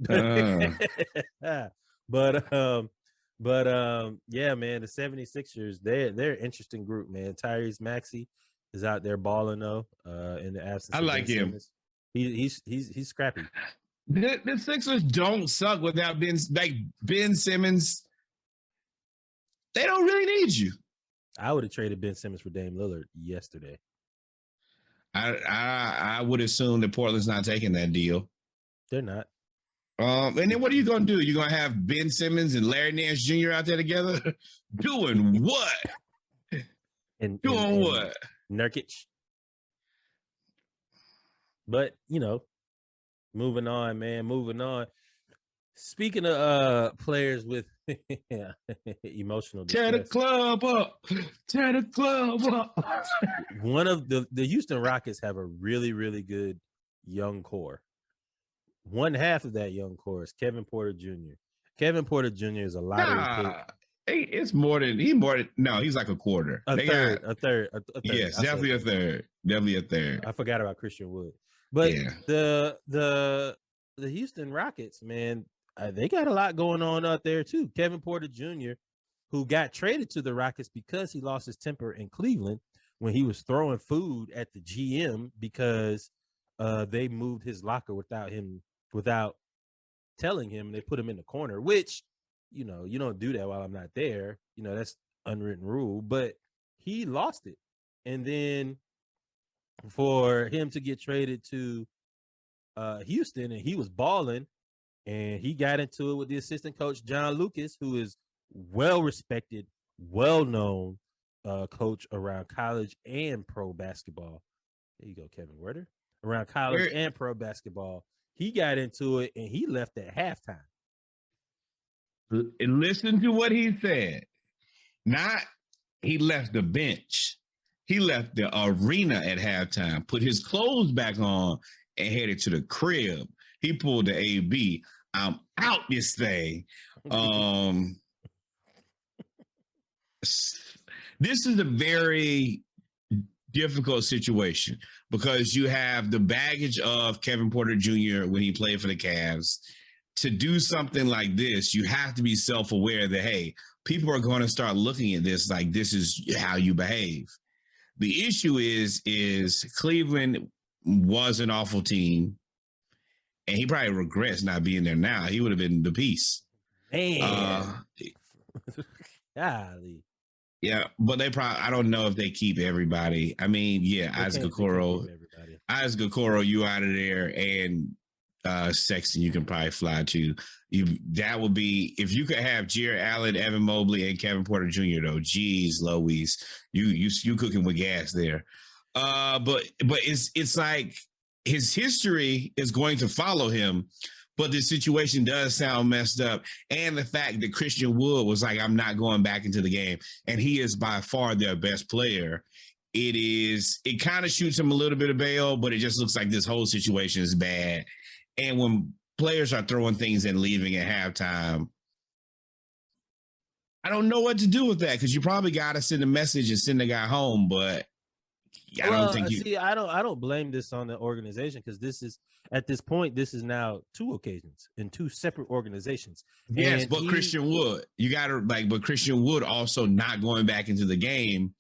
But yeah, man, the 76ers, they're an interesting group, man. Tyrese Maxey is out there balling though. In the absence, I like him. He's scrappy. The Sixers don't suck without Ben Simmons. They don't really need you. I would have traded Ben Simmons for Dame Lillard yesterday. I would assume that Portland's not taking that deal. They're not. And then what are you going to do? You're going to have Ben Simmons and Larry Nance Jr. out there together? Doing what? And what? Nurkic. But moving on, man. Moving on. Speaking of players with emotional Tear the distress, club up. Tear the club up. one of the Houston Rockets have a really, really good young core. One half of that young core is Kevin Porter Jr. Kevin Porter Jr. is a lottery pick. It's more than no, he's like a quarter. A third. Yes, definitely a third. Definitely a third. I forgot about Christian Wood. But yeah. the Houston Rockets, man, they got a lot going on out there too. Kevin Porter Jr., who got traded to the Rockets because he lost his temper in Cleveland when he was throwing food at the GM because they moved his locker without telling him. They put him in the corner, which, you don't do that while I'm not there. That's unwritten rule, but he lost it. And then for him to get traded to Houston, and he was balling, and he got into it with the assistant coach, John Lucas, who is well-respected, well-known coach around college and pro basketball. There you go, Kevin Werder. Around college and pro basketball. He got into it, and he left at halftime. Listen to what he said. Not he left the bench. He left the arena at halftime, put his clothes back on, and headed to the crib. He pulled the AB. I'm out this thing. This is a very difficult situation because you have the baggage of Kevin Porter Jr. when he played for the Cavs. To do something like this, you have to be self-aware that, hey, people are going to start looking at this like this is how you behave. The issue is Cleveland was an awful team, and he probably regrets not being there now. He would have been the piece. Man. Golly. Yeah, but I don't know if they keep everybody. I mean, yeah, Isaac Okoro, you out of there, and Sexton, you can probably fly to. That would be, if you could have Jared Allen, Evan Mobley, and Kevin Porter Jr. though. Geez, Louise, you cooking with gas there. But it's like his history is going to follow him. But the situation does sound messed up. And the fact that Christian Wood was like, I'm not going back into the game. And he is by far their best player. It kind of shoots him a little bit of bail, but it just looks like this whole situation is bad. And when players are throwing things and leaving at halftime, I don't know what to do with that because you probably got to send a message and send the guy home. But I don't blame this on the organization because at this point, this is now two occasions in two separate organizations. Yes, but Christian Wood, but Christian Wood also not going back into the game.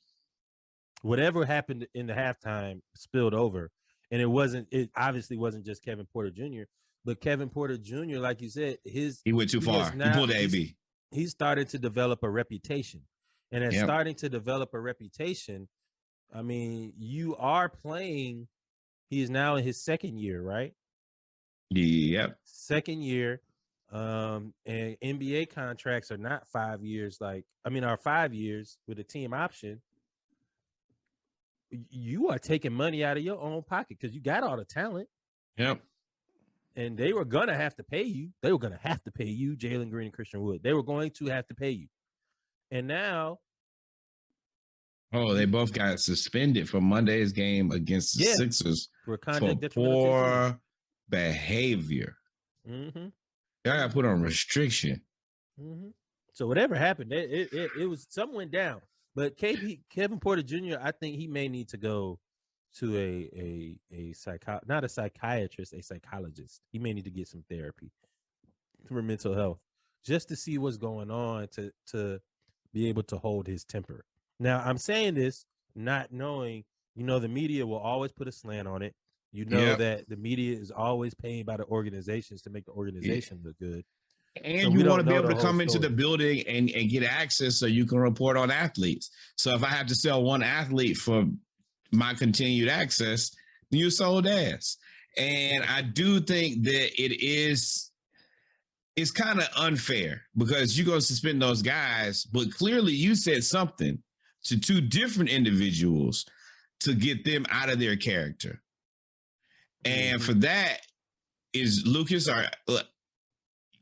Whatever happened in the halftime spilled over. And it obviously wasn't just Kevin Porter Jr., but Kevin Porter Jr., like you said, he went too far. He pulled the AB. He started to develop a reputation. And as starting to develop a reputation, I mean, you are playing. He is now in his second year, right? Yep. Second year. And NBA contracts are not 5 years, are 5 years with a team option. You are taking money out of your own pocket because you got all the talent. Yep. And they were going to have to pay you. They were going to have to pay you, Jalen Green and Christian Wood. They were going to have to pay you. And now. Oh, they both got suspended for Monday's game against the Sixers for poor behavior. Mm-hmm. They got put on restriction. Mm-hmm. So whatever happened, it was something went down. But Kevin Porter Jr., I think he may need to go to not a psychiatrist, a psychologist. He may need to get some therapy for mental health just to see what's going on to be able to hold his temper. Now, I'm saying this not knowing, the media will always put a slant on it. That the media is always paying by the organizations to make the organization look good. And so you want to be able to come into the building and get access so you can report on athletes. So if I have to sell one athlete for my continued access, then you sold ass. And I do think that it's kind of unfair because you're going to suspend those guys, but clearly you said something to two different individuals to get them out of their character. And for that is Lucas,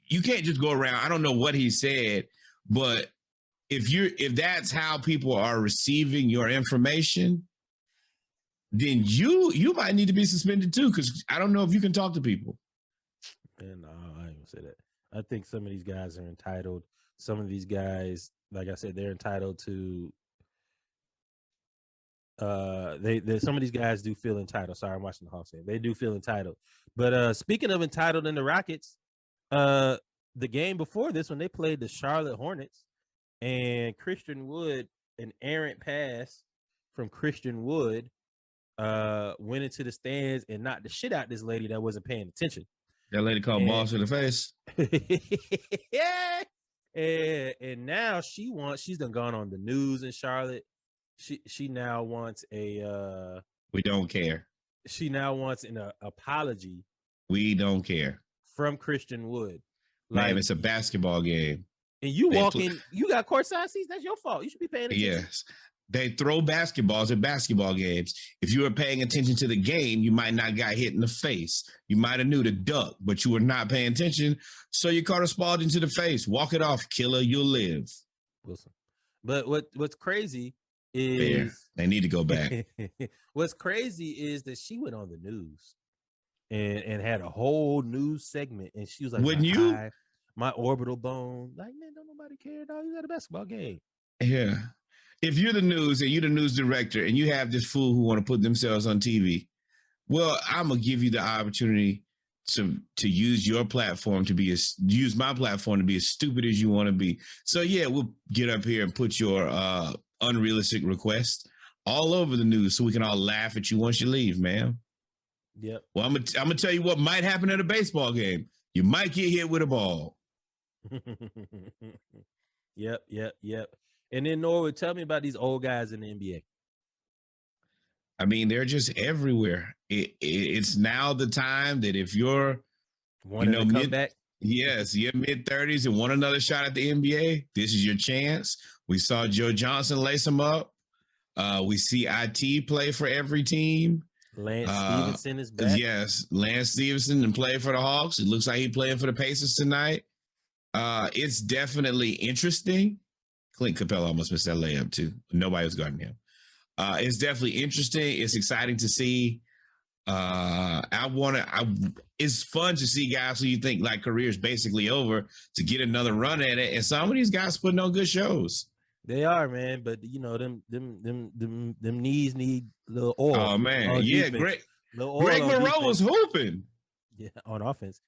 you can't just go around. I don't know what he said, but if that's how people are receiving your information, then you might need to be suspended too, because I don't know if you can talk to people. And I ain't gonna say that. I think some of these guys are entitled. Some of these guys, like I said, they're entitled to. Some of these guys do feel entitled. Sorry, I'm watching the Hawks game. They do feel entitled. But speaking of entitled in the Rockets, the game before this, when they played the Charlotte Hornets, and Christian Wood, an errant pass from Christian Wood, went into the stands and knocked the shit out this lady that wasn't paying attention. That lady called balls to the face. Yeah. And now she's done gone on the news in Charlotte. She now wants a we don't care. She now wants an apology. We don't care. From Christian Wood. Man, it's a basketball game. And you walk in, you got courtside seats, that's your fault. You should be paying attention. Yes. They throw basketballs at basketball games. If you were paying attention to the game, you might not got hit in the face. You might have knew to duck, but you were not paying attention. So you caught a Spalding to the face. Walk it off, killer. You'll live. Wilson. But what's crazy is Fair. They need to go back. What's crazy is that she went on the news and had a whole news segment, and she was like, "Wouldn't you? My orbital bone." Like, man, don't nobody care, dog. You got a basketball game. Yeah. If you're the news and you're the news director and you have this fool who want to put themselves on TV, well, I'm gonna give you the opportunity to use your platform to use my platform to be as stupid as you want to be. So yeah, we'll get up here and put your unrealistic request all over the news so we can all laugh at you once you leave, man. Yep. Well, I'm gonna tell you what might happen at a baseball game. You might get hit with a ball. Yep. And then Norwood, tell me about these old guys in the NBA. I mean, they're just everywhere. It's now the time that if you're, back. Yes, you're mid-30s and want another shot at the NBA, this is your chance. We saw Joe Johnson lace them up. We see IT play for every team. Lance Stevenson is back. Yes, Lance Stevenson and play for the Hawks. It looks like he's playing for the Pacers tonight. It's definitely interesting. Clint Capella almost missed that layup too. Nobody was guarding him. It's definitely interesting. It's exciting to see. It's fun to see guys who you think like career's basically over to get another run at it. And some of these guys putting on good shows. They are, man. But them knees need a little oil. Oh man, yeah. Greg Monroe was hooping. Yeah, on offense.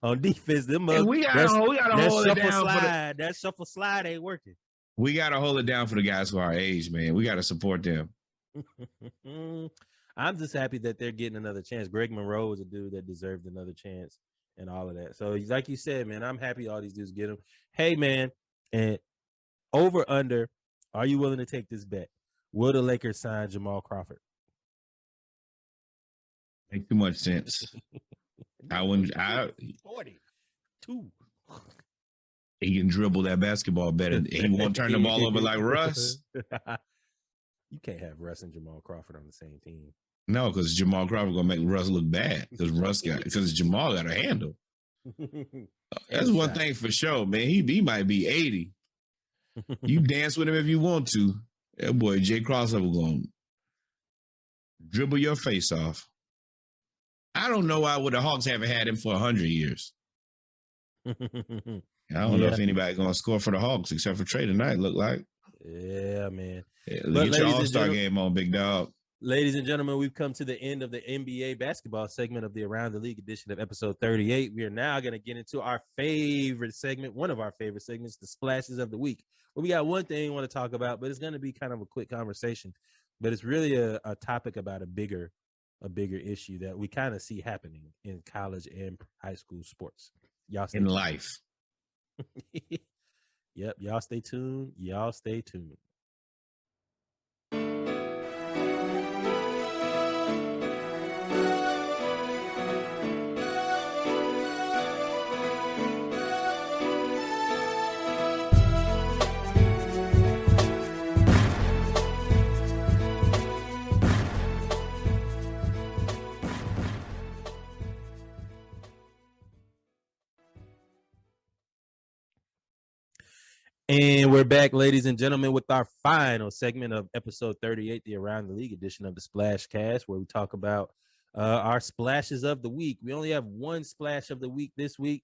On defense, them we gotta hold it down. That shuffle slide ain't working. We gotta hold it down for the guys who are our age, man. We gotta support them. I'm just happy that they're getting another chance. Greg Monroe is a dude that deserved another chance and all of that. So, like you said, man, I'm happy all these dudes get them. Hey, man, and over under, are you willing to take this bet? Will the Lakers sign Jamal Crawford? Make too much sense. I wouldn't. 42. He can dribble that basketball better. He won't turn the ball over like Russ. You can't have Russ and Jamal Crawford on the same team. No, because Jamal Crawford gonna make Russ look bad. Because Jamal got a handle. That's one thing for sure, man. He might be 80. You dance with him if you want to. That boy Jay Crossover gonna dribble your face off. I don't know why the Hawks haven't had him for 100 years. I don't know if anybody's gonna score for the Hawks except for Trey tonight. Look like. Yeah, man. Yeah, get your All-Star game on, big dog. Ladies and gentlemen, we've come to the end of the NBA basketball segment of the Around the League edition of episode 38. We are now going to get into our favorite segment, one of our favorite segments, the splashes of the week. Well, we got one thing we want to talk about, but it's going to be kind of a quick conversation. But it's really a topic about a bigger issue that we kind of see happening in college and high school sports. Y'all stay in tuned. Life. Yep. Y'all stay tuned. And we're back, ladies and gentlemen, with our final segment of episode 38, the Around the League edition of the Splash Cast, where we talk about our splashes of the week. We only have one splash of the week this week.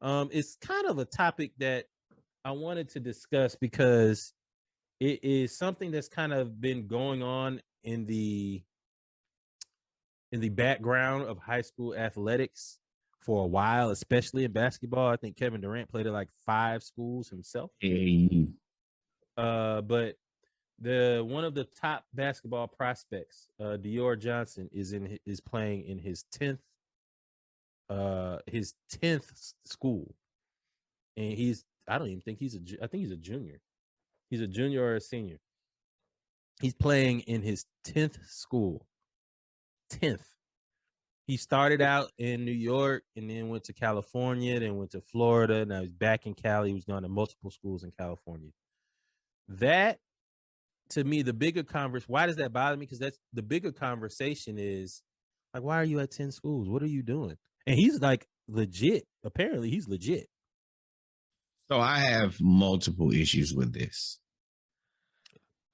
It's kind of a topic that I wanted to discuss because it is something that's kind of been going on in the background of high school athletics for a while, especially in basketball. I think Kevin Durant played at like 5 schools himself. Hey. But the one of the top basketball prospects, Dior Johnson, is playing in his 10th school, and I don't even think I think he's a junior. He's a junior or a senior. He's playing in his 10th school. 10th. He started out in New York and then went to California, then went to Florida. Now he's back in Cali. He was going to multiple schools in California. That, to me, the bigger conversation, why does that bother me? Because that's the bigger conversation is like, why are you at 10 schools? What are you doing? And he's like legit. Apparently, he's legit. So I have multiple issues with this.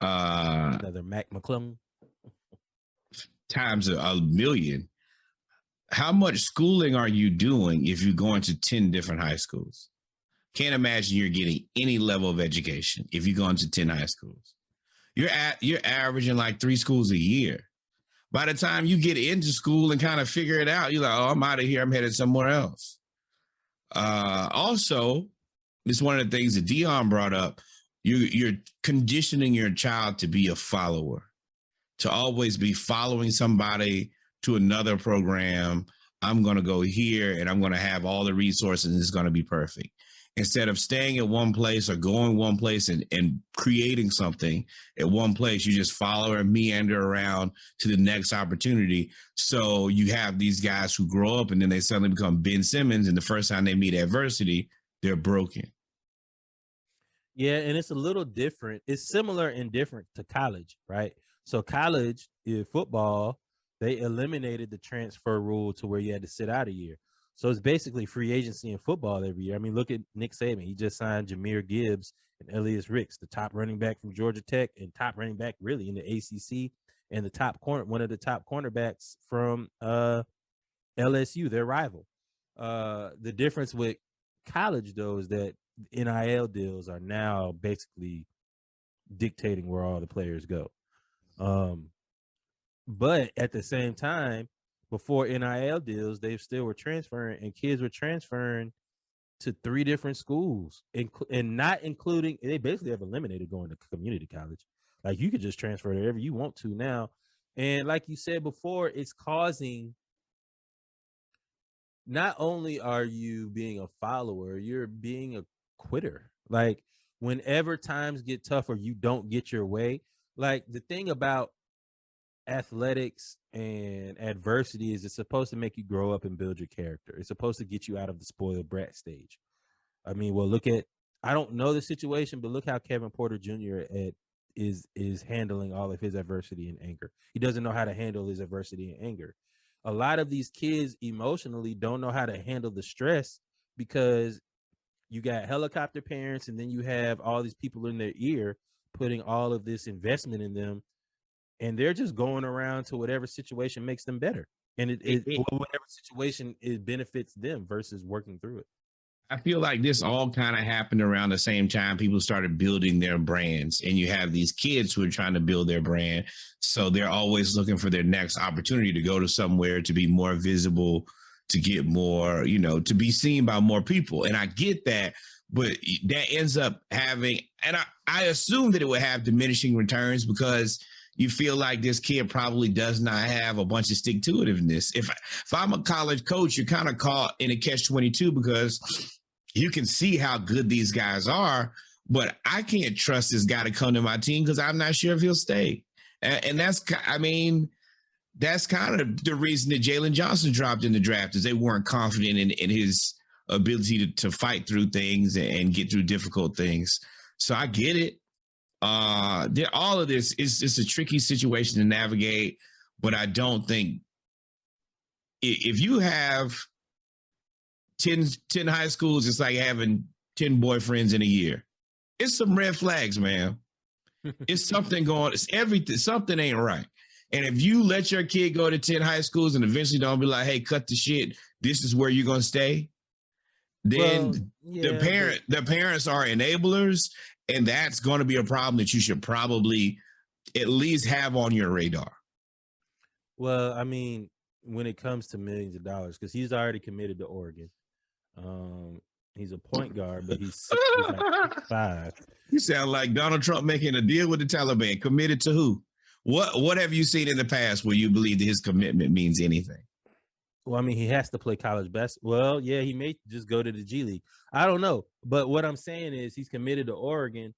Another Mac McClung. Times a million. How much schooling are you doing if you're going to 10 different high schools? Can't imagine you're getting any level of education if you're going to 10 high schools. You're averaging like 3 schools a year. By the time you get into school and kind of figure it out, you're like, oh, I'm out of here. I'm headed somewhere else. Also, it's one of the things that Dion brought up. You're conditioning your child to be a follower, to always be following somebody to another program. I'm going to go here and I'm going to have all the resources and it's going to be perfect. Instead of staying at one place or going one place and creating something at one place, you just follow and meander around to the next opportunity. So you have these guys who grow up and then they suddenly become Ben Simmons, and the first time they meet adversity, they're broken. Yeah, and it's a little different. It's similar and different to college, right? So college, football, they eliminated the transfer rule to where you had to sit out a year. So it's basically free agency in football every year. I mean, look at Nick Saban. He just signed Jahmyr Gibbs and Elias Ricks, the top running back from Georgia Tech and top running back really in the ACC, and one of the top cornerbacks from LSU, their rival. The difference with college, though, is that NIL deals are now basically dictating where all the players go. But at the same time, before NIL deals, they still were transferring, and kids were transferring to 3 different schools, and not including, they basically have eliminated going to community college. Like, you could just transfer wherever you want to now. And like you said before, it's causing, not only are you being a follower, you're being a quitter. Like, whenever times get tough or you don't get your way, like, the thing about athletics and adversity is it's supposed to make you grow up and build your character. It's supposed to get you out of the spoiled brat stage. I mean, well, I don't know the situation, but look how Kevin Porter Jr. is handling all of his adversity and anger. He doesn't know how to handle his adversity and anger. A lot of these kids emotionally don't know how to handle the stress because you got helicopter parents, and then you have all these people in their ear putting all of this investment in them, and they're just going around to whatever situation makes them better. And whatever situation it benefits them versus working through it. I feel like this all kind of happened around the same time people started building their brands, and you have these kids who are trying to build their brand. So they're always looking for their next opportunity to go to somewhere, to be more visible, to get more, to be seen by more people. And I get that, but that ends up having, and I assume that it would have diminishing returns because you feel like this kid probably does not have a bunch of stick-to-itiveness. If I'm a college coach, you're kind of caught in a catch-22 because you can see how good these guys are, but I can't trust this guy to come to my team because I'm not sure if he'll stay. And that's kind of the reason that Jalen Johnson dropped in the draft, is they weren't confident in his ability to fight through things and get through difficult things. So I get it. All of this is a tricky situation to navigate, but I don't think if you have 10 high schools, it's like having 10 boyfriends in a year. it's some red flags, man. It's something going. It's everything. Something ain't right. And if you let your kid go to 10 high schools and eventually don't be like, hey, cut the shit. This is where you're gonna stay. Then the parents are enablers, and that's going to be a problem that you should probably at least have on your radar. Well, I mean, when it comes to millions of dollars, because he's already committed to Oregon. He's a point guard, but he's like 5. You sound like Donald Trump making a deal with the Taliban. Committed to who? What have you seen in the past where you believe that his commitment means anything? Well, I mean, he has to play college basketball. Well, yeah, he may just go to the G League. I don't know. But what I'm saying is he's committed to Oregon,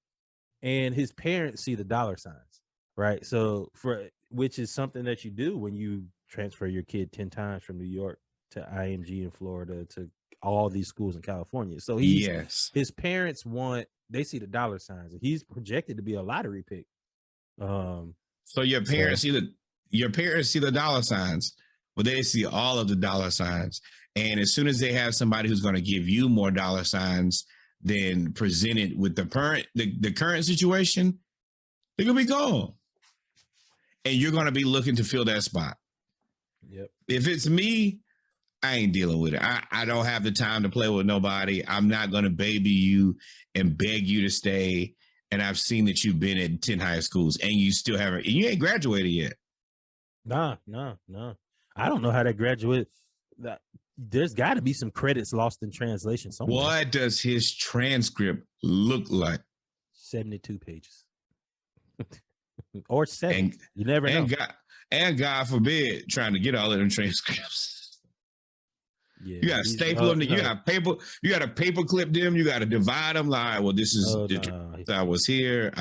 and his parents see the dollar signs, right? So which is something that you do when you transfer your kid 10 times from New York to IMG in Florida to all these schools in California. So his parents they see the dollar signs, and he's projected to be a lottery pick. So your parents see the dollar signs, but they see all of the dollar signs. And as soon as they have somebody who's going to give you more dollar signs than presented with the current situation, they're gonna be gone. And you're gonna be looking to fill that spot. Yep. If it's me, I ain't dealing with it. I don't have the time to play with nobody. I'm not gonna baby you and beg you to stay. And I've seen that you've been at 10 high schools and you still haven't, you ain't graduated yet. No. I don't know how to graduate. There's got to be some credits lost in translation somewhere. What does his transcript look like? 72 pages. Or 7. You never know. And God forbid, trying to get all of them transcripts. Yeah, you got to staple them. You got to paper clip them. You got to divide them. Like, well, this is. I was here.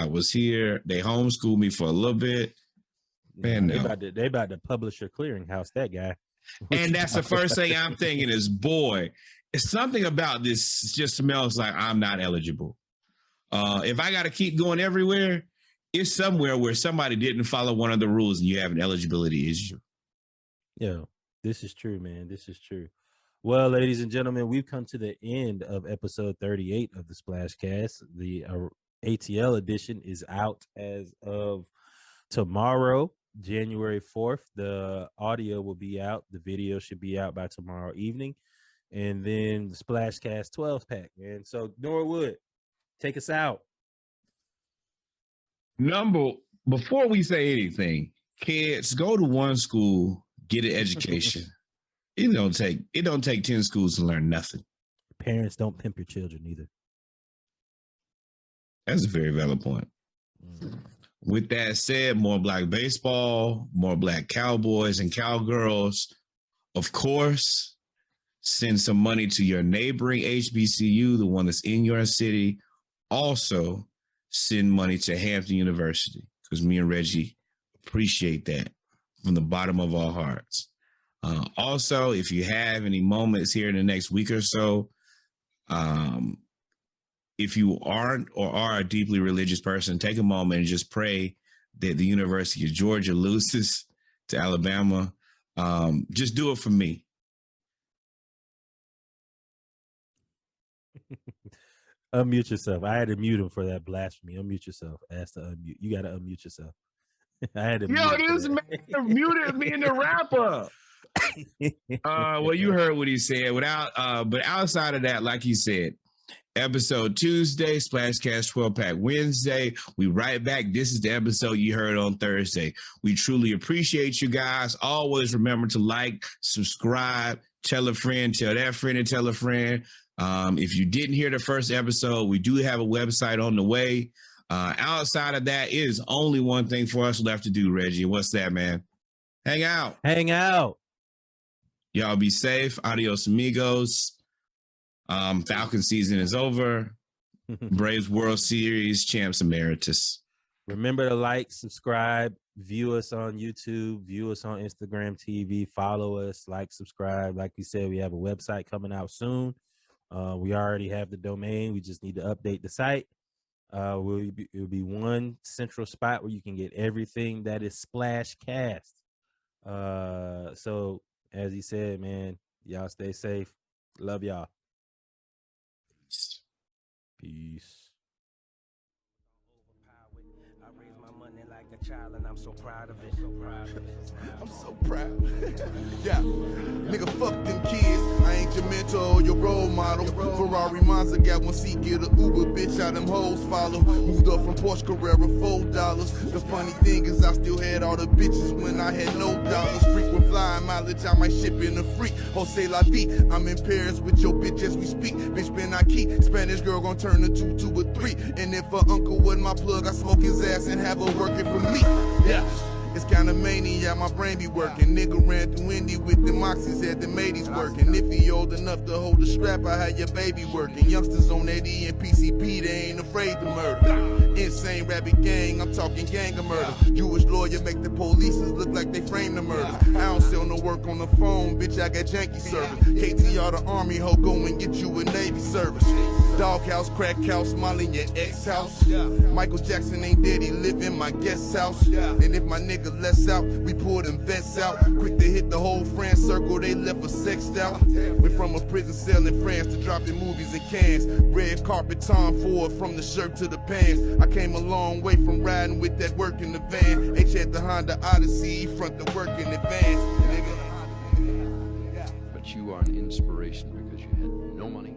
They homeschooled me for a little bit. Man, they about to publish your clearinghouse. That guy. And that's the first thing I'm thinking is, boy, it's something about this just smells like I'm not eligible. If I got to keep going everywhere, it's somewhere where somebody didn't follow one of the rules and you have an eligibility issue. Yeah, this is true, man. This is true. Well, ladies and gentlemen, we've come to the end of episode 38 of the Splashcast. The ATL edition is out as of tomorrow, January 4th. The audio will be out. The video should be out by tomorrow evening. And then the Splashcast 12-pack. And so, Norwood, take us out. Before we say anything, kids, go to one school, get an education. It don't take 10 schools to learn nothing. Parents, don't pimp your children either. That's a very valid point. With that said, more Black baseball, more Black cowboys and cowgirls. Of course, send some money to your neighboring HBCU, the one that's in your city. Also, send money to Hampton University, because me and Reggie appreciate that from the bottom of our hearts. Also, if you have any moments here in the next week or so, if you aren't or are a deeply religious person, take a moment and just pray that the University of Georgia loses to Alabama. Just do it for me. Unmute yourself. I had to mute him for that blasphemy. Unmute yourself. Ask to unmute. You got to unmute yourself. I had to mute this man muted being the rapper. Well, you heard what he said. But outside of that, like he said, episode Tuesday, Splashcast 12-pack Wednesday. We right back. This is the episode you heard on Thursday. We truly appreciate you guys. Always remember to like, subscribe, tell a friend, tell that friend, and tell a friend. If you didn't hear the first episode, we do have a website on the way. Outside of that, it is only one thing for us left to do, Reggie. What's that, man? Hang out. Hang out. Y'all be safe. Adios, amigos. Falcon season is over. Braves World Series champs emeritus. Remember to like, subscribe, view us on YouTube, view us on Instagram TV, follow us, like, subscribe. Like we said, we have a website coming out soon. We already have the domain. We just need to update the site. It will be one central spot where you can get everything that is Splashcast. So as he said, man, y'all stay safe. Love y'all. Peace. child and I'm so proud of it. I'm so proud. Yeah, nigga, fuck them kids. I ain't your mentor or your role model. Ferrari Monza got one seat, get a Uber, bitch, how them hoes follow. Moved up from Porsche Carrera, $4. The funny thing is I still had all the bitches when I had no dollars. Frequent flying mileage, I might ship in a freak. Jose La Vie, I'm in Paris with your bitch as we speak. Bitch been I keep, Spanish girl gon' turn a 2 to a 3. And if her uncle wasn't my plug, I smoke his ass and have her working for me. Yeah. It's kinda mania, my brain be working. Nigga ran through Indy with the moxies, had the mateys working. If he old enough to hold the strap, I had your baby working. Youngsters on that E and PCP, they ain't afraid to murder. Insane rabbit gang, I'm talking gang of murder. Jewish lawyer make the polices look like they framed the murder. I don't sell no work on the phone, bitch, I got janky service. KTR the army, ho, go and get you a Navy service. Doghouse, crack house, Molly in your ex-house. Michael Jackson ain't dead, he live in my guest house. And if my nigga lets out, we pull them vets out. Quick to hit the whole France circle, they left us sexed out. Went from a prison cell in France to dropping movies in Cannes. Red carpet, Tom Ford, from the shirt to the pants. I came a long way from riding with that work in the van. H had the Honda Odyssey, front the work in advance. Nigga. But you are an inspiration because you had no money,